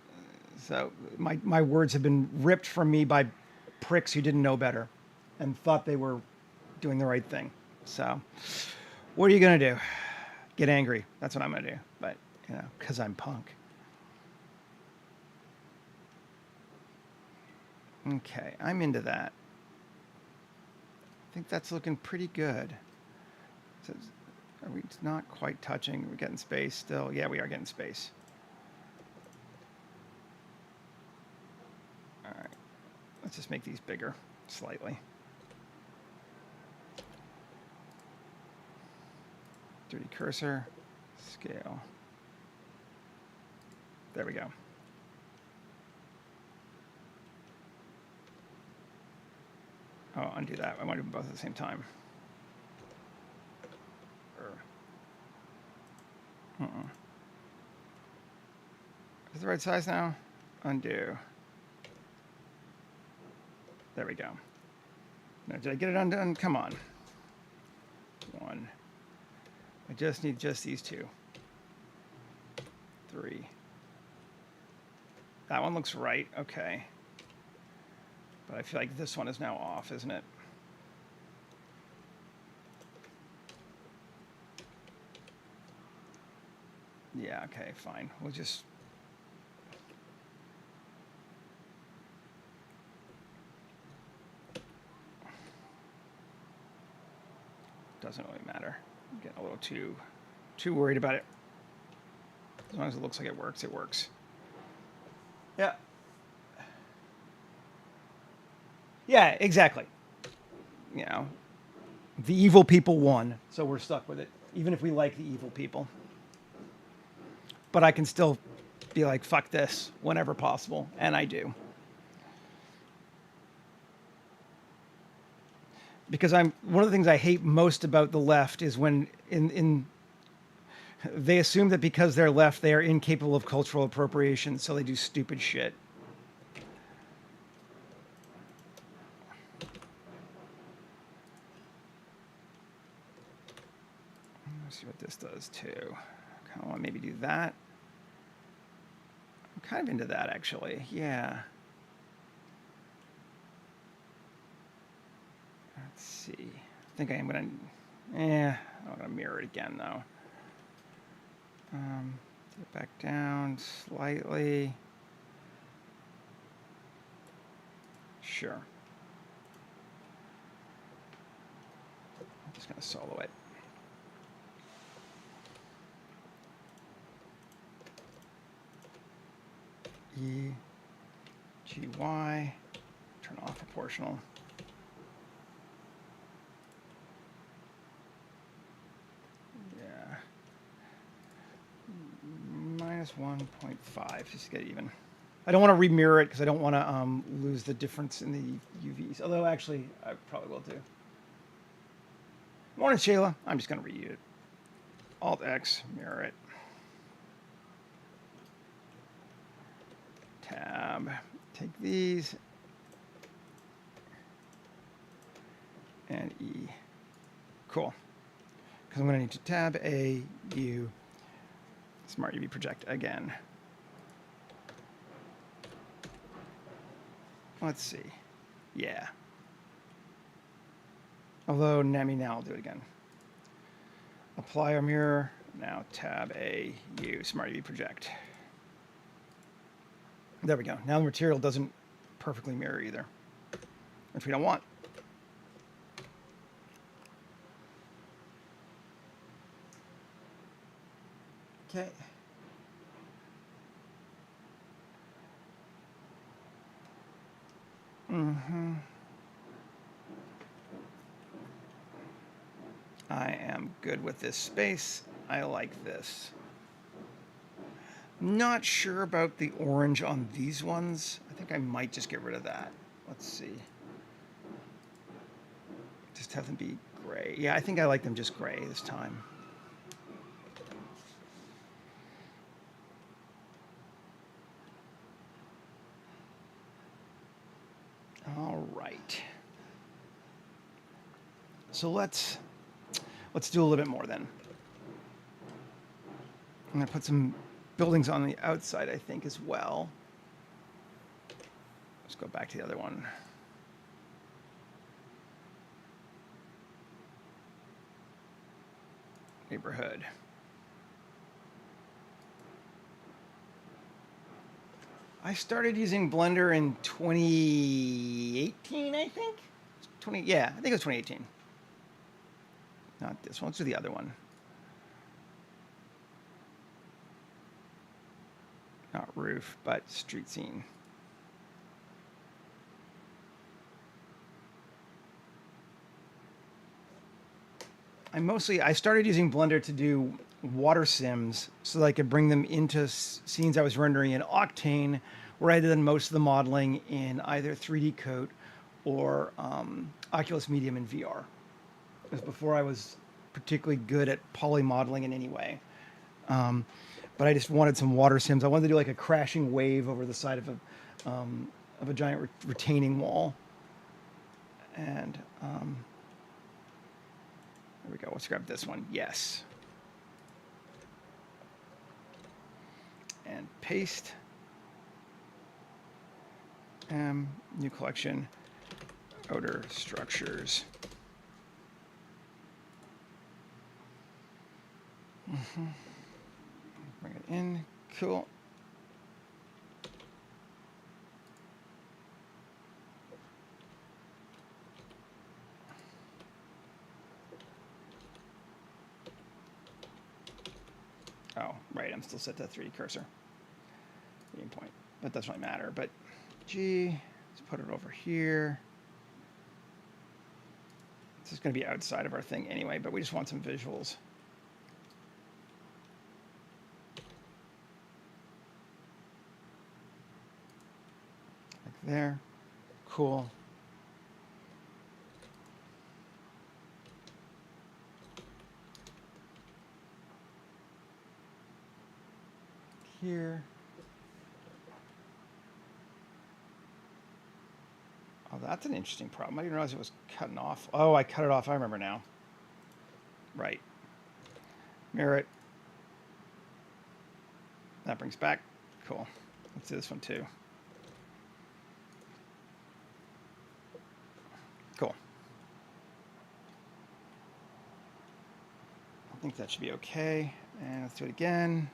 So my words have been ripped from me by pricks who didn't know better and thought they were doing the right thing. So what are you going to do? Get angry. That's what I'm going to do. But, you know, because I'm punk. Okay, I'm into that. I think that's looking pretty good. So are we not quite touching? We're getting space still. Yeah, we are getting space. All right. Let's just make these bigger slightly. 3D cursor, scale. There we go. Oh, undo that. I want to do both at the same time. Is it the right size now? Undo. There we go. Now, did I get it undone? Come on. One. I just need just these two. 3. That one looks right. Okay. But I feel like this one is now off, isn't it? Yeah, okay, fine. We'll just... Doesn't really matter. I'm getting a little too worried about it. As long as it looks like it works, it works. Yeah. Yeah, exactly. You know, the evil people won, so we're stuck with it, even if we like the evil people. But I can still be like, fuck this, whenever possible, and I do. Because one of the things I hate most about the left is when they assume that because they're left, they are incapable of cultural appropriation, so they do stupid shit. Let's see what this does too. I kind of want to maybe do that. I'm kind of into that, actually. Yeah. Let's see. I think I am going to... I'm going to mirror it again, though. Get back down slightly. Sure. I'm just going to solo it. E, G, Y, turn off proportional. Yeah. Minus 1.5, just to get even. I don't want to remirror it because I don't want to lose the difference in the UVs. Although, actually, I probably will too. Morning, Shayla. I'm just going to read it. Alt-X, mirror it. Tab. Take these. And E. Cool. Because I'm going to need to tab A, U, Smart UV Project again. Let's see. Yeah. Although, now I'll do it again. Apply our mirror. Now tab A, U, Smart UV Project. There we go. Now the material doesn't perfectly mirror either, which we don't want. Okay. I am good with this space. I like this. Not sure about the orange on these ones. I think I might just get rid of that. Let's see. Just have them be gray. Yeah, I think I like them just gray this time. All right. So let's do a little bit more then. I'm going to put some buildings on the outside, I think, as well. Let's go back to the other one. Neighborhood. I started using Blender in 2018, I think. Yeah, I think it was 2018. Not this one. Let's do the other one. Not roof, but street scene. I started using Blender to do water sims so that I could bring them into scenes I was rendering in Octane, where I did most of the modeling in either 3D Coat or Oculus Medium in VR. It was before I was particularly good at poly modeling in any way. But I just wanted some water sims. I wanted to do like a crashing wave over the side of a giant retaining wall. And there we go. Let's grab this one. Yes. And paste. New collection. Outer structures. Bring it in. Cool. Oh, right. I'm still set to 3D cursor. Meeting point. That doesn't really matter. But G, let's put it over here. This is going to be outside of our thing anyway, but we just want some visuals. Like there. Cool. Here. Oh, that's an interesting problem. I didn't realize it was cutting off. Oh, I cut it off. I remember now. Right. Mirror it. That brings back. Cool. Let's do this one too. Cool. I think that should be okay. And let's do it again.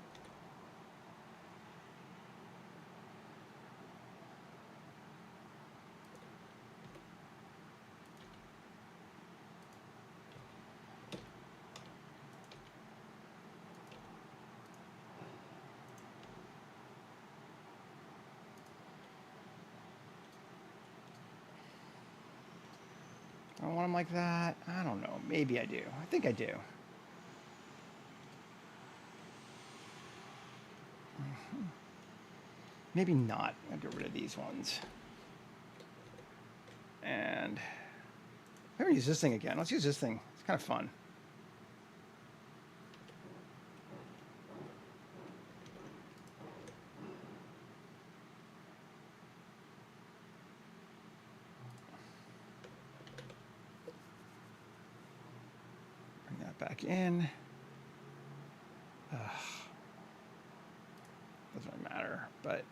want them like that? I don't know. Maybe I do. I think I do. Maybe not. I'll get rid of these ones. And I'm going to use this thing again. Let's use this thing. It's kind of fun. Bring that back in. Doesn't matter, but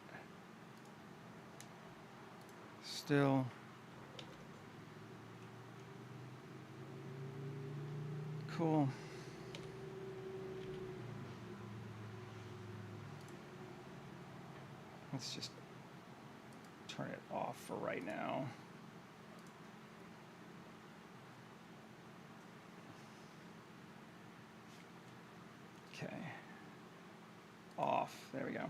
still. Cool. Let's just turn it off for right now. Okay. Off. There we go.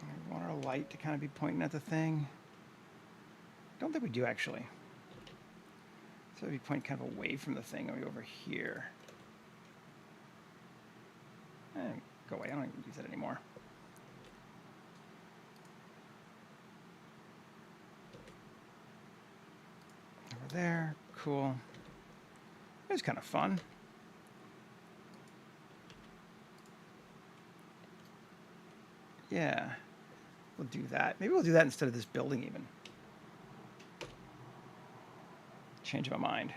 We want our light to kind of be pointing at the thing. Don't think we do, actually. So we point kind of away from the thing, maybe over here. Go away, I don't even use it anymore. Over there, cool. It was kind of fun. Yeah, we'll do that. Maybe we'll do that instead of this building even. Change my mind.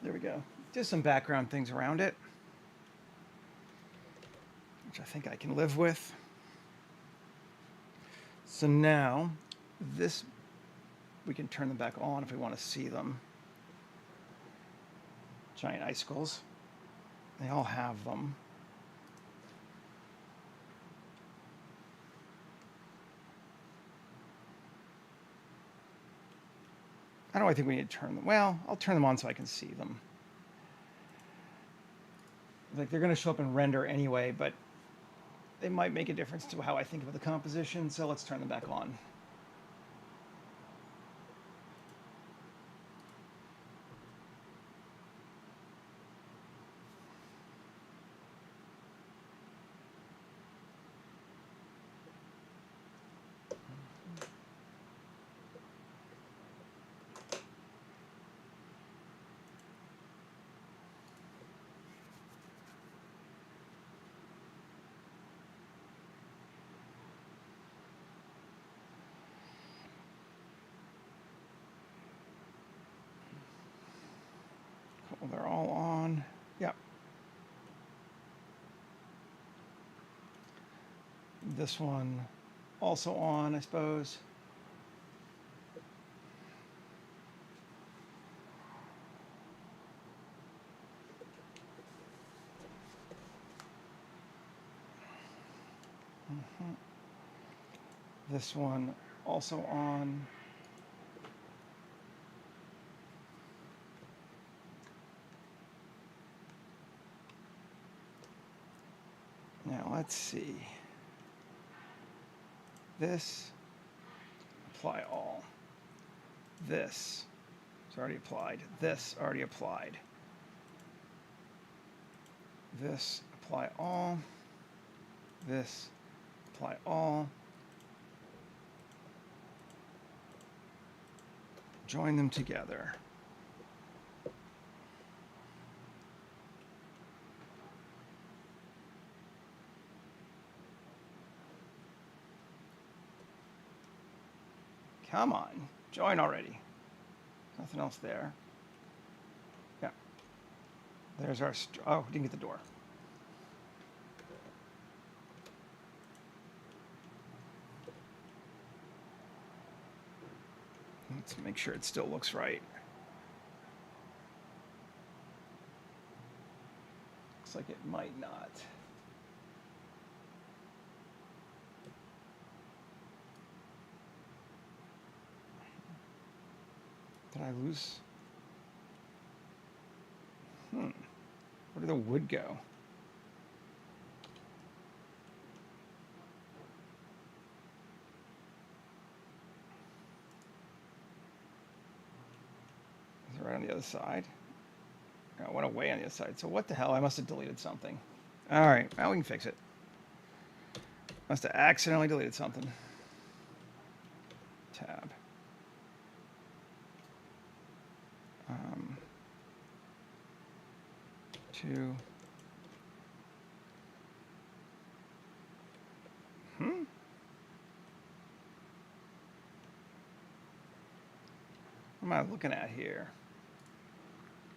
There we go. Just some background things around it, which I think I can live with. So now, this, we can turn them back on if we want to see them. Giant icicles. They all have them. I don't really think we need to turn them. Well, I'll turn them on so I can see them. Like, they're going to show up in render anyway, but they might make a difference to how I think about the composition, so let's turn them back on. They're all on. Yep. This one also on, I suppose. This one also on. Now let's see. This, apply all. This is already applied. This already applied. This, apply all. This, apply all. Join them together. Come on, join already. Nothing else there. Yeah. There's our, oh, we didn't get the door. Let's make sure it still looks right. Looks like it might not. Did I lose? Where did the wood go? Is it right on the other side? No, it went away on the other side. So what the hell? I must have deleted something. All right, now we can fix it. Must have accidentally deleted something. Tab. Two. What am I looking at here?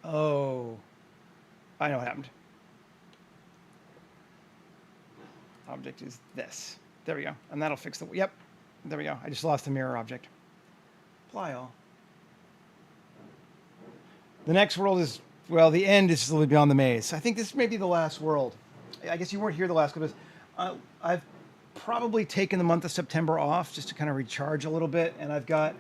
Oh, I know what happened. Object is this. There we go. And that'll fix the, yep. There we go. I just lost the mirror object. Apply all. The next world is, well, the end is a little beyond the maze. I think this may be the last world. I guess you weren't here the last couple of I've probably taken the month of September off just to kind of recharge a little bit. And I've got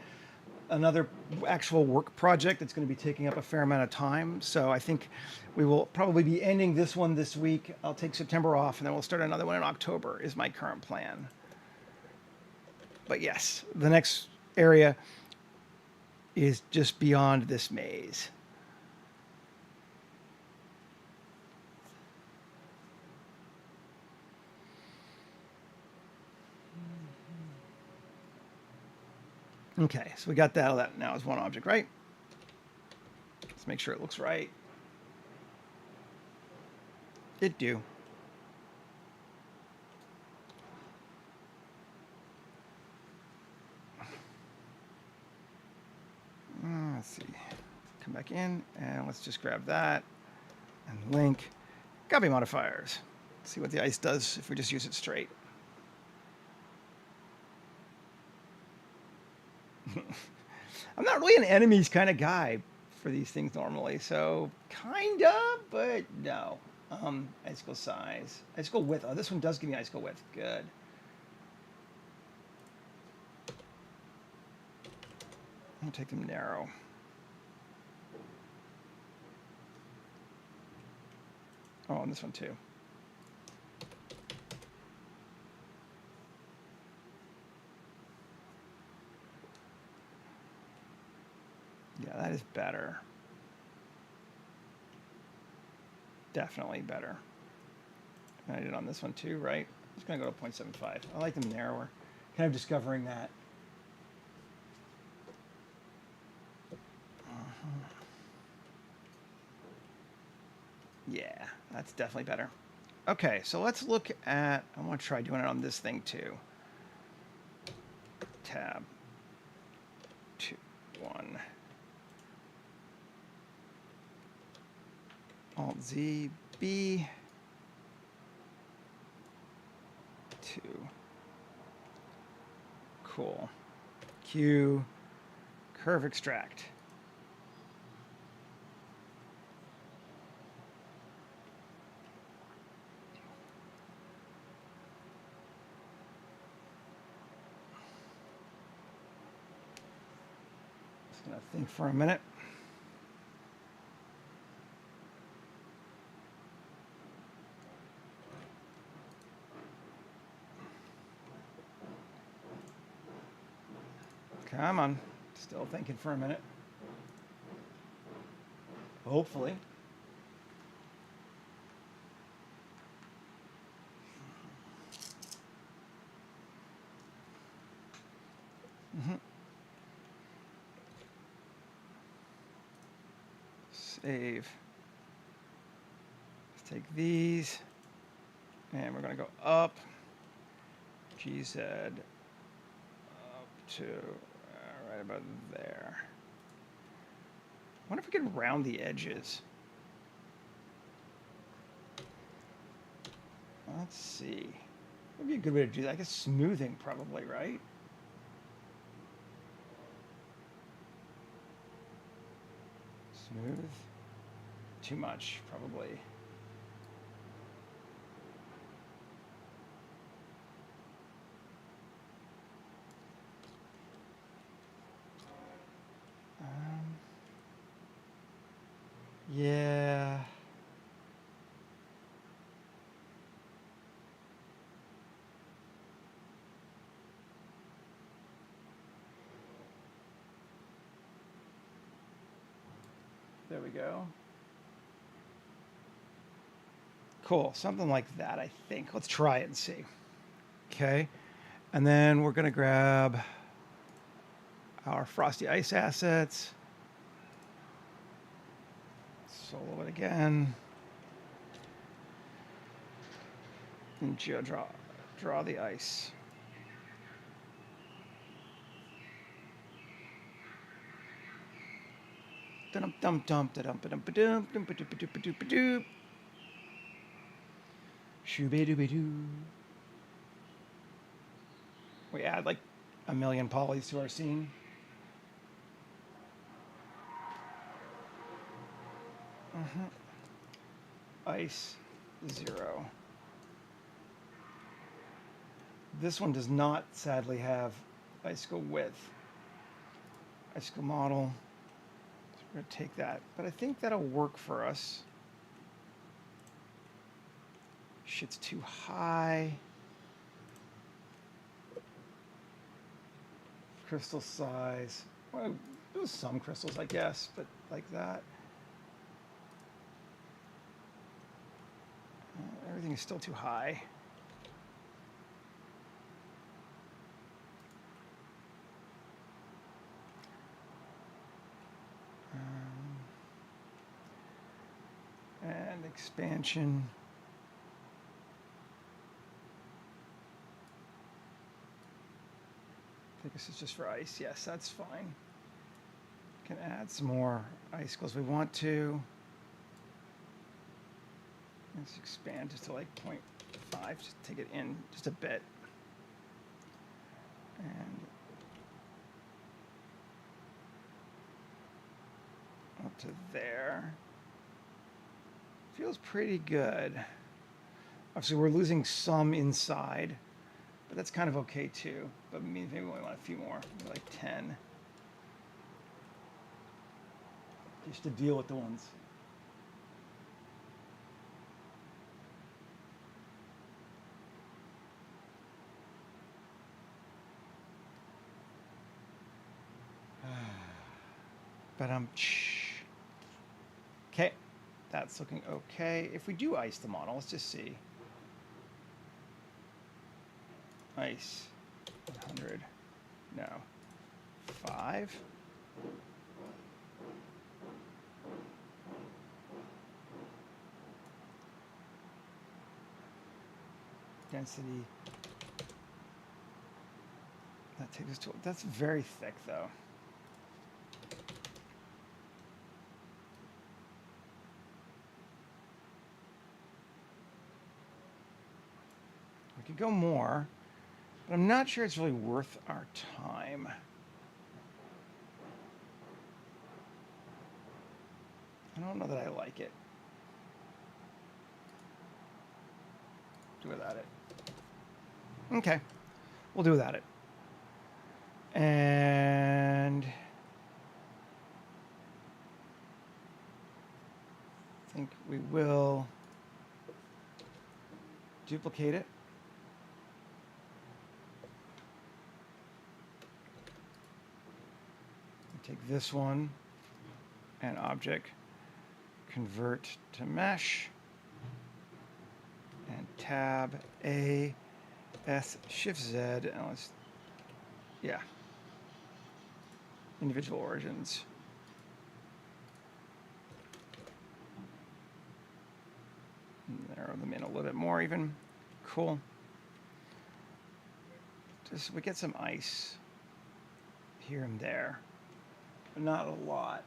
another actual work project that's going to be taking up a fair amount of time. So I think we will probably be ending this one this week. I'll take September off and then we'll start another one in October is my current plan. But yes, the next area is just beyond this maze. Okay, so we got that. That now is one object, right? Let's make sure it looks right. It do. Let's see. Come back in and let's just grab that and link. Copy modifiers. See what the ice does if we just use it straight. I'm not really an enemies kind of guy for these things normally, so kinda, but no. Icicle size, icicle width. Oh, this one does give me icicle width. Good. I'll take them narrow. Oh, and this one too. Yeah, that is better. Definitely better. And I did on this one too, right? I'm just going to go to 0.75. I like them narrower. Kind of discovering that. Yeah, that's definitely better. Okay, so let's look at, I want to try doing it on this thing too. Tab 2, 1. Alt Z, B, 2. Cool. Q, curve extract. Just gonna think for a minute. Come on. Still thinking for a minute. Hopefully. Save. Let's take these. And we're going to go up. GZ. Up to right about there. I wonder if we could round the edges. Let's see. Would be a good way to do that. I guess smoothing probably, right? Smooth. Too much, probably. we go. Cool, something like that, I think. Let's try it and see. Okay, and then we're gonna grab our Frosty Ice assets. Solo it again. And draw the ice. Dum dum dum dum dum dum dum dum dum dum dum. Shooby-dooby-doo. We add like a million polys to our scene. Ice 0. This one does not, sadly, have icicle width. Icicle model. So we're going to take that. But I think that'll work for us. Shit's too high. Crystal size. Well, there's some crystals, I guess, but like that. Everything is still too high. And expansion. I think this is just for ice. Yes, that's fine. Can add some more icicles if we want to. Let's expand just to like 0.5, just take it in just a bit. And up to there. Feels pretty good. Obviously, we're losing some inside, but that's kind of okay too. But maybe we only want a few more, maybe like 10. Just to deal with the ones. But okay, that's looking okay. If we do ice the model, let's just see. Ice 100. No. 5. Density. That takes us to. That's very thick, though. We could go more, but I'm not sure it's really worth our time. I don't know that I like it. Do without it. Okay, we'll do without it. And I think we will duplicate it. Take this one and object, convert to mesh, and tab A, S, Shift Z, and let's, yeah, individual origins. Narrow them in a little bit more even. Cool. Just, we get some ice here and there. But not a lot.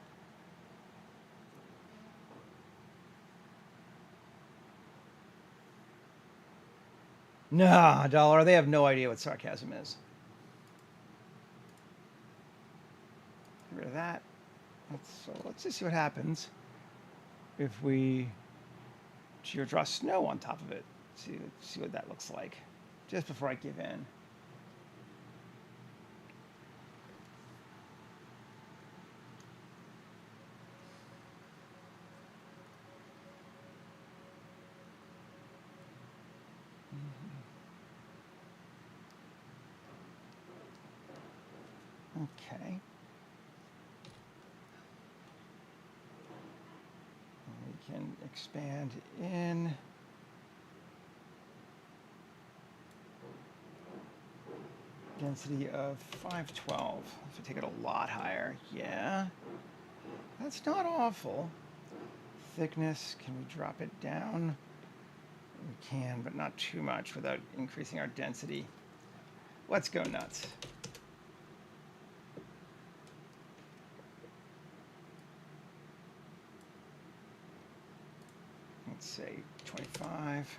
Nah, dollar. They have no idea what sarcasm is. Get rid of that. Let's just see what happens if we draw snow on top of it. See what that looks like. Just before I give in. Okay. can expand in. Density of 512. If we take it a lot higher, yeah. That's not awful. Thickness, can we drop it down? We can, but not too much without increasing our density. Let's go nuts. Let's say 25.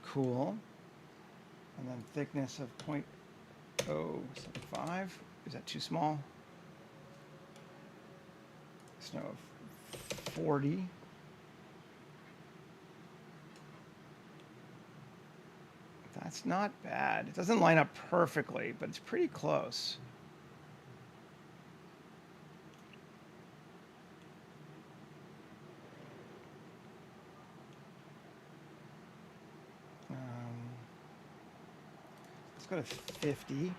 Cool. And then thickness of 0.075. Is that too small? Snow of 40. That's not bad. It doesn't line up perfectly, but it's pretty close. Let's go to 50.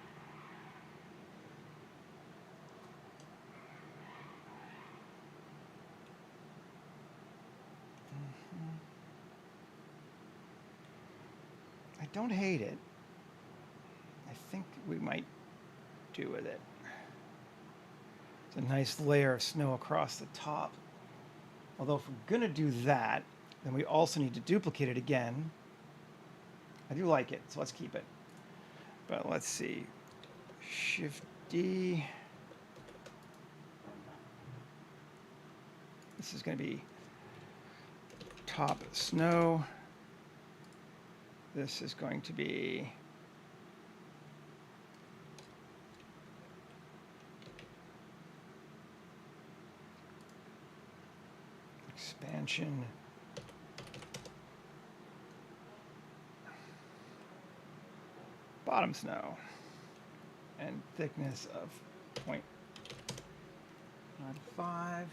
I don't hate it. I think we might do with it. It's a nice layer of snow across the top. Although if we're gonna do that, then we also need to duplicate it again. I do like it, so let's keep it. But let's see. Shift D. This is going to be top snow. This is going to be expansion. Bottom snow. And thickness of 0.95.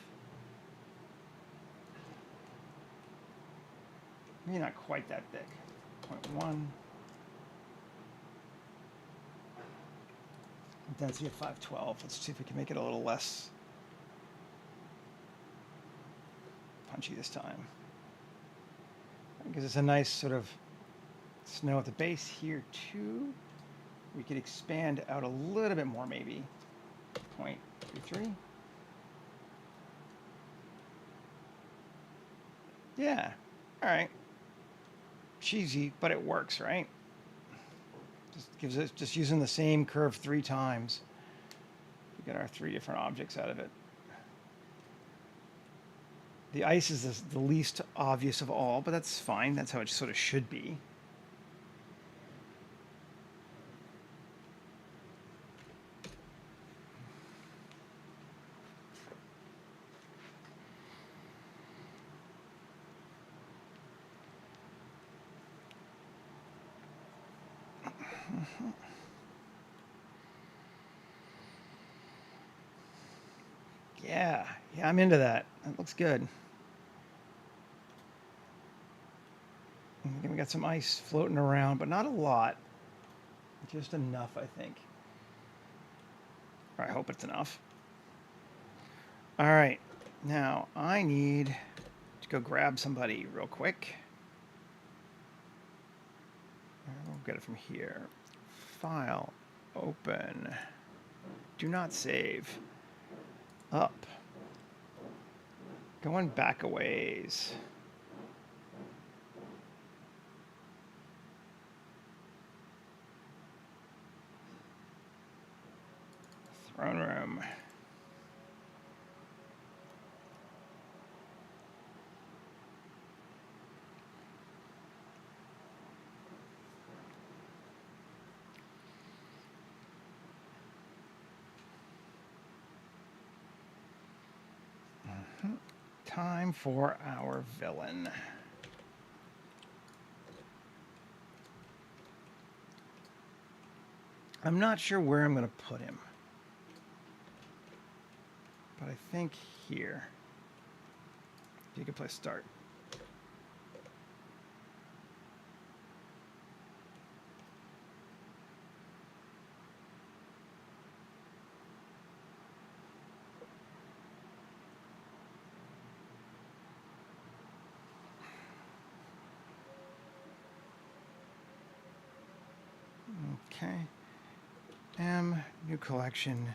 Maybe not quite that thick. 0.1. Density of 512. Let's see if we can make it a little less punchy this time. Because it's a nice sort of snow at the base here too. We could expand out a little bit more, maybe 0.23. Yeah, all right. Cheesy, but it works, right? Just gives us, just using the same curve 3 times. We get our 3 different objects out of it. The ice is the least obvious of all, but that's fine. That's how it sort of should be. Yeah, I'm into that. That looks good. And we got some ice floating around, but not a lot. Just enough, I think. Or I hope it's enough. All right, now I need to go grab somebody real quick. We'll get it from here. File, open, do not save, up, going back a ways. Throne room. Time for our villain. I'm not sure where I'm going to put him, but I think here. You can play start. Okay. New collection.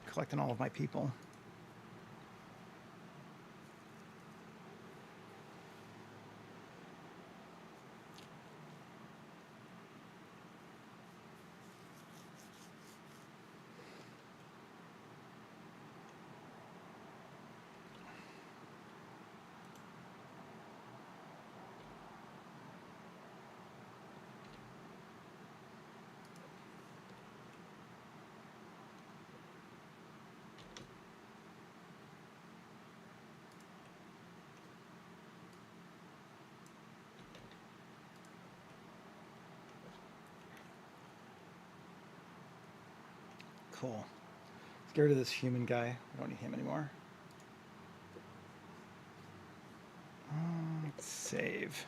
Collecting all of my people. Cool. Let's get rid of this human guy. We don't need him anymore. Let's save.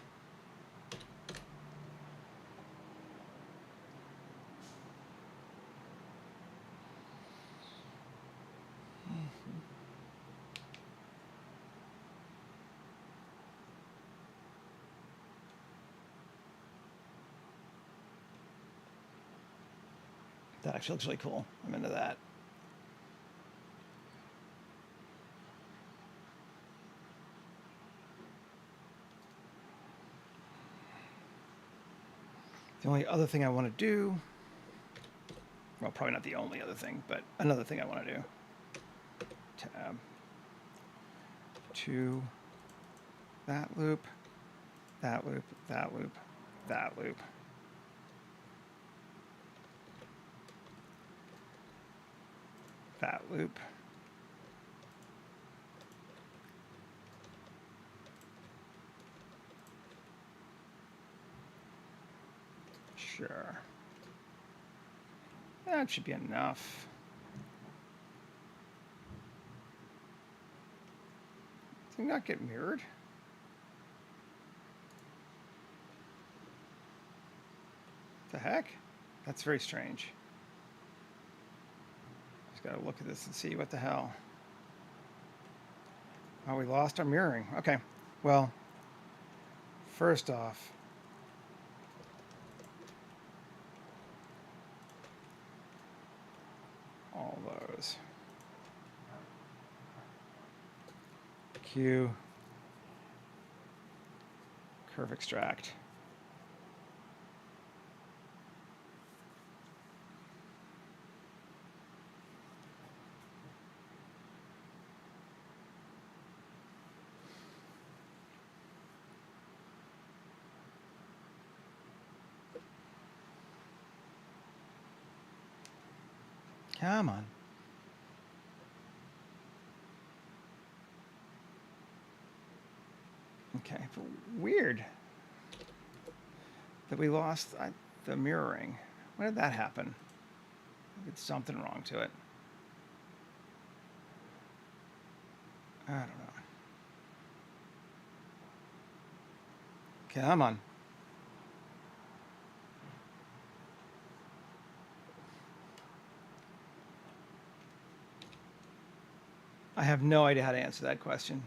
That actually looks really cool. I'm into that. The only other thing I want to do, well, probably not the only other thing, but another thing I want to do. Tab. To that loop, that loop, that loop, that loop. That loop. Sure. That should be enough. Did it not get mirrored? The heck? That's very strange. Just gotta look at this and see what the hell. Oh, we lost our mirroring. Okay. Well, first off, all those. Q, curve extract. Come on. Okay, but weird that we lost the mirroring. When did that happen? Did something wrong to it? I don't know. Come on. I have no idea how to answer that question.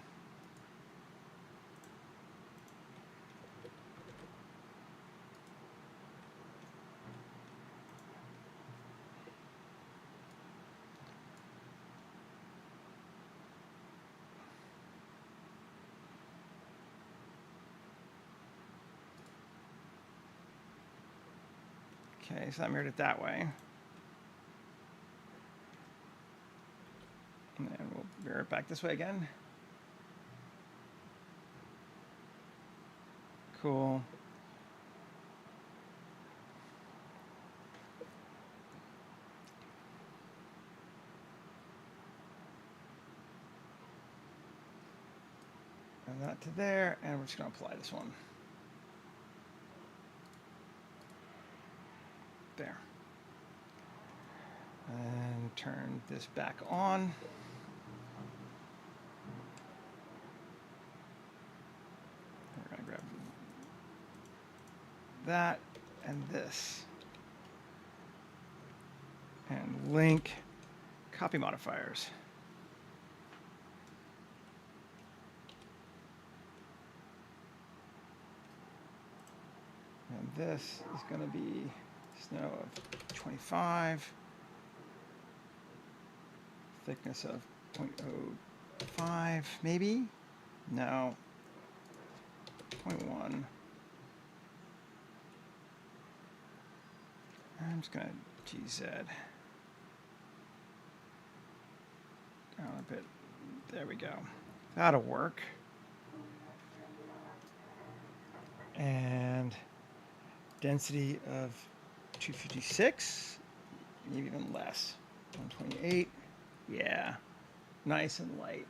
Okay, so I mirrored it that way. And then we'll mirror it back this way again. Cool. And that to there, and we're just going to apply this one. There. And turn this back on. We're going to grab that and this. And link copy modifiers. And this is going to be snow of 25. Thickness of 0.05, maybe? No. 0.1. I'm just going to GZ down a bit. There we go. That'll work. And density of 256, maybe even less. 128. Yeah, nice and light.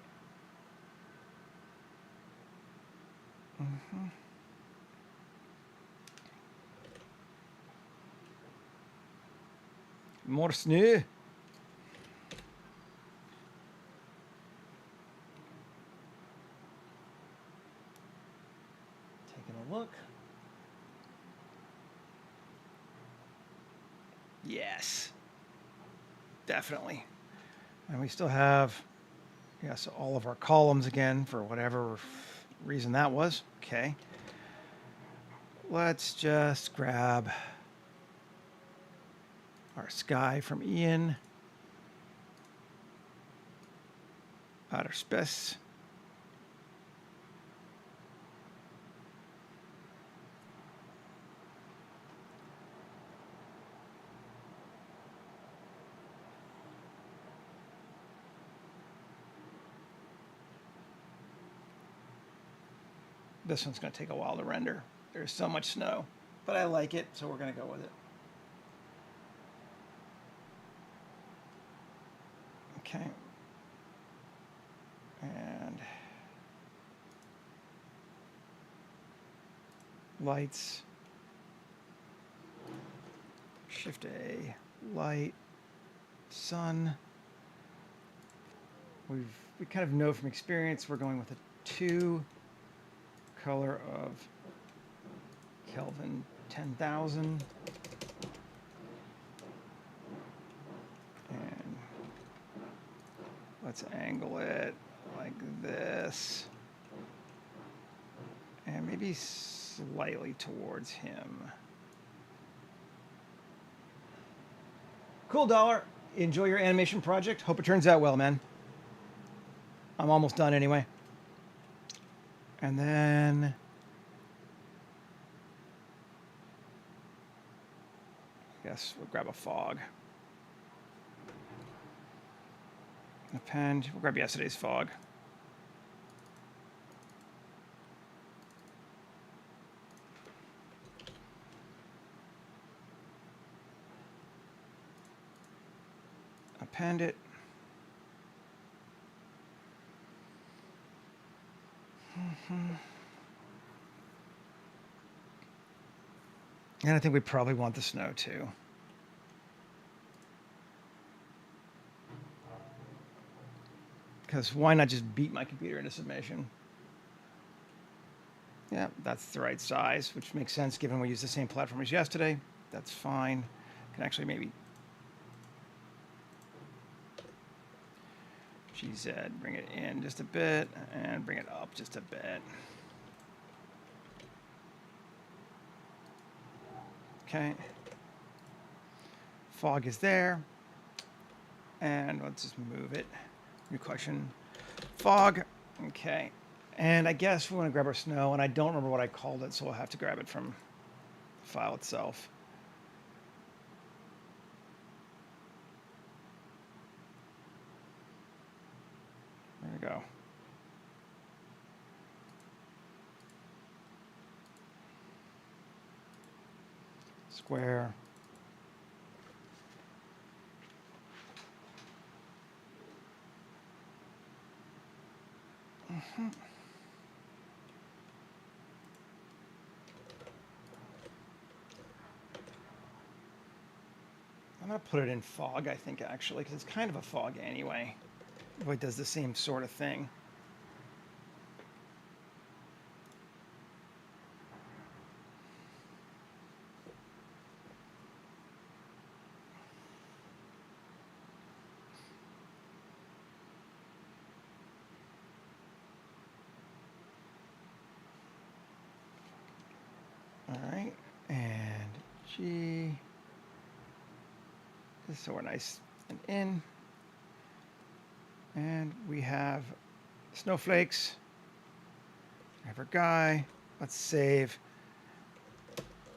More snow. Taking a look. Yes, definitely. And we still have, yes, all of our columns again for whatever reason that was. Okay. Let's just grab our sky from Ian. Outer space. This one's going to take a while to render. There's so much snow, but I like it, so we're going to go with it. Okay. And lights. Shift A, light, sun. We kind of know from experience we're going with a 2 color of Kelvin 10,000. And let's angle it like this. And maybe slightly towards him. Cool, Dollar. Enjoy your animation project. Hope it turns out well, man. I'm almost done anyway. And then I guess we'll grab a fog. Append. We'll grab yesterday's fog. Append it. And I think we probably want the snow too. Because why not just beat my computer into submission? Yeah, that's the right size, which makes sense given we used the same platform as yesterday. That's fine. Can actually maybe GZ, bring it in just a bit, and bring it up just a bit. Okay. Fog is there. And let's just move it. New collection. Fog. Okay. And I guess we want to grab our snow, and I don't remember what I called it, so we'll have to grab it from the file itself. There we go. Square. I'm going to put it in fog, I think, actually, because it's kind of a fog anyway. It does the same sort of thing. All right, G. So we're nice and in. And we have snowflakes. I have our guy. Let's save.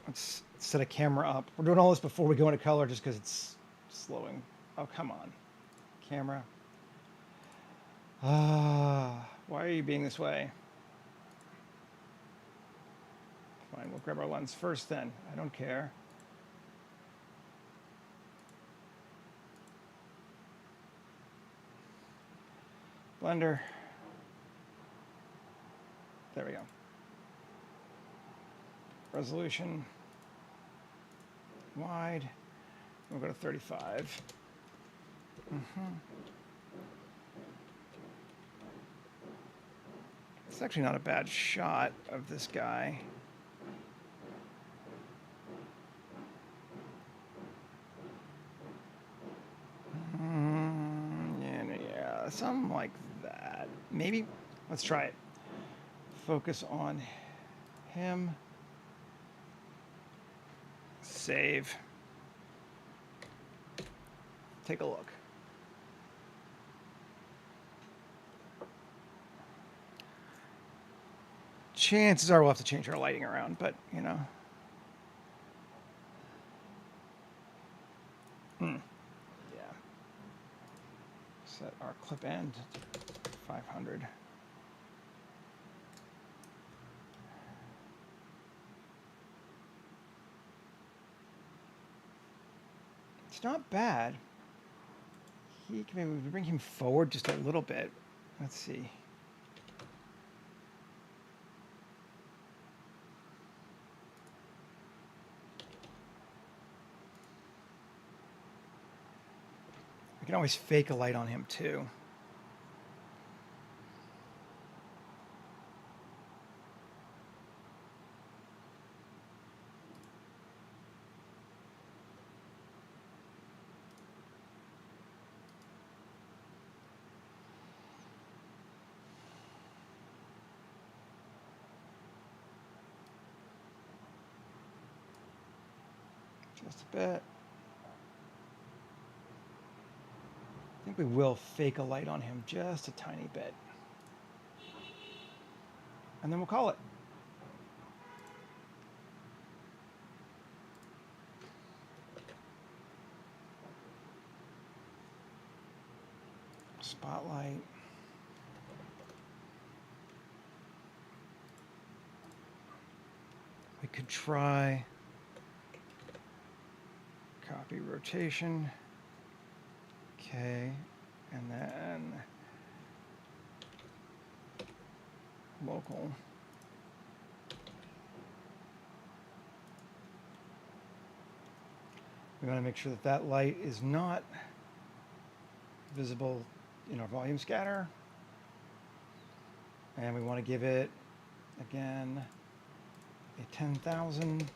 Let's set a camera up. We're doing all this before we go into color just because it's slowing. Oh, come on. Camera. Why are you being this way? Fine, we'll grab our lens first then. I don't care. Blender. There we go. Resolution. Wide. We'll go to 35. It's actually not a bad shot of this guy. Yeah, something like that. Maybe. Let's try it. Focus on him. Save. Take a look. Chances are we'll have to change our lighting around, but you know. Yeah. Set our clip end to 500. It's not bad. He can maybe bring him forward just a little bit. Let's see. We can always fake a light on him too. Just a bit. I think we will fake a light on him just a tiny bit. And then we'll call it. Spotlight. We could try copy rotation. Okay, and then local. We want to make sure that that light is not visible in our volume scatter. And we want to give it, again, a 10,000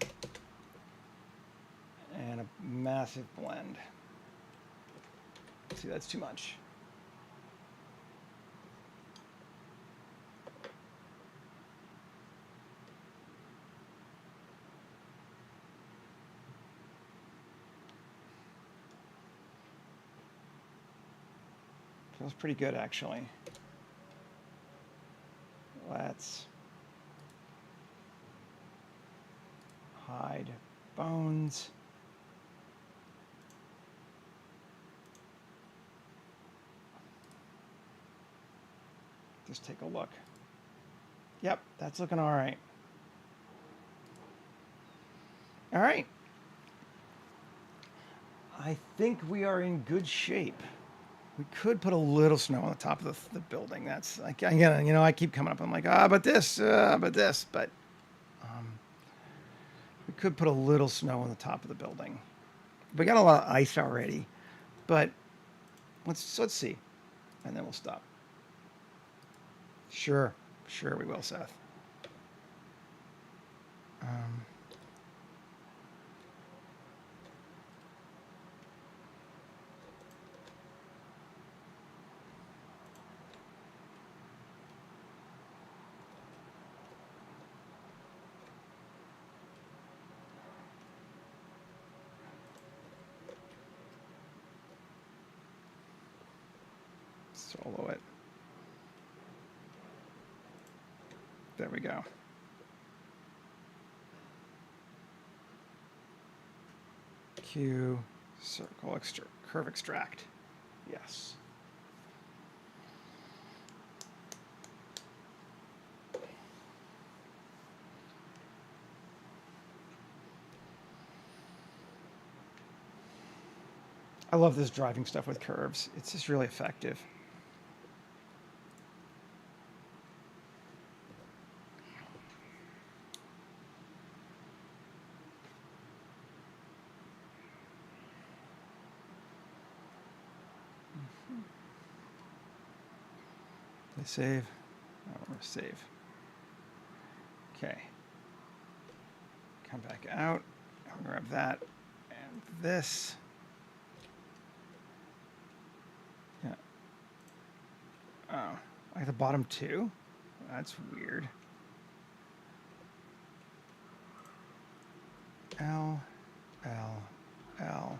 and a massive blend. See, that's too much. Feels pretty good, actually. Let's hide bones. Just take a look. Yep, that's looking all right. All right. I think we are in good shape. We could put a little snow on the top of the building. That's, again, you know, I keep coming up. I'm like, but we could put a little snow on the top of the building. We got a lot of ice already, but let's see, and then we'll stop. Sure, we will, Seth. Solo it. There we go. Q, circle, curve extract. Yes. I love this driving stuff with curves. It's just really effective. Save. Oh, save. Okay. Come back out. I'll grab that and this. Yeah. Oh, like the bottom two? That's weird. L, L, L,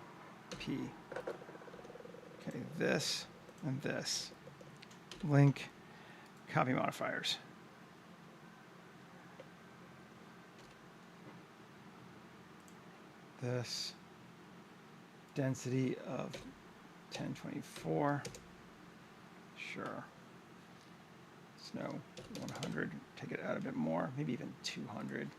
P. Okay, this and this. Link. Copy modifiers. This density of 1024. Sure. Snow 100. Take it out a bit more, maybe even 200.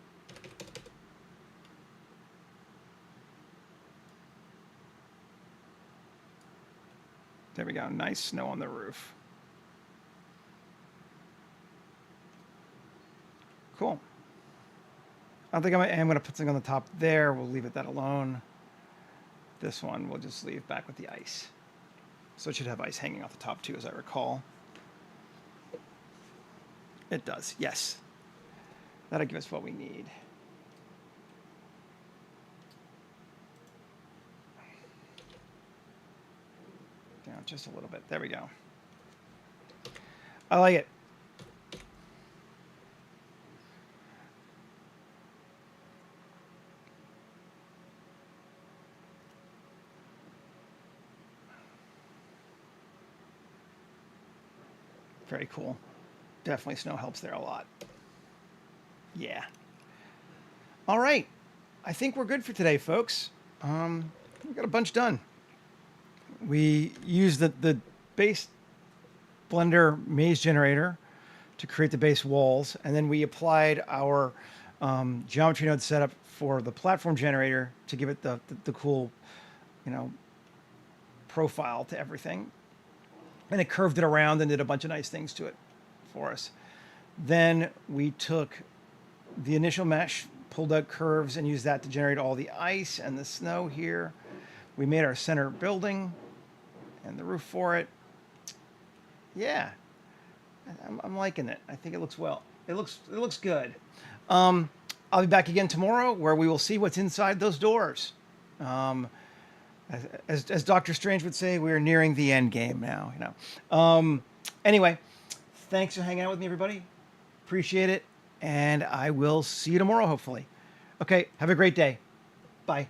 There we go. Nice snow on the roof. Cool. I don't think I am going to put something on the top there. We'll leave that alone. This one we'll just leave back with the ice. So it should have ice hanging off the top too, as I recall. It does, yes. That'll give us what we need. Down just a little bit. There we go. I like it. Very cool. Definitely snow helps there a lot. Yeah. All right. I think we're good for today, folks. We got a bunch done. We used the base Blender maze generator to create the base walls, and then we applied our geometry node setup for the platform generator to give it the cool, profile to everything. And it curved it around and did a bunch of nice things to it for us. Then we took the initial mesh, pulled out curves, and used that to generate all the ice and the snow here. We made our center building and the roof for it. Yeah, I'm liking it. I think it looks well. It looks good. I'll be back again tomorrow, where we will see what's inside those doors. As Doctor Strange would say, we're nearing the end game now. Anyway, thanks for hanging out with me, everybody. Appreciate it, and I will see you tomorrow, hopefully. Okay, have a great day. Bye.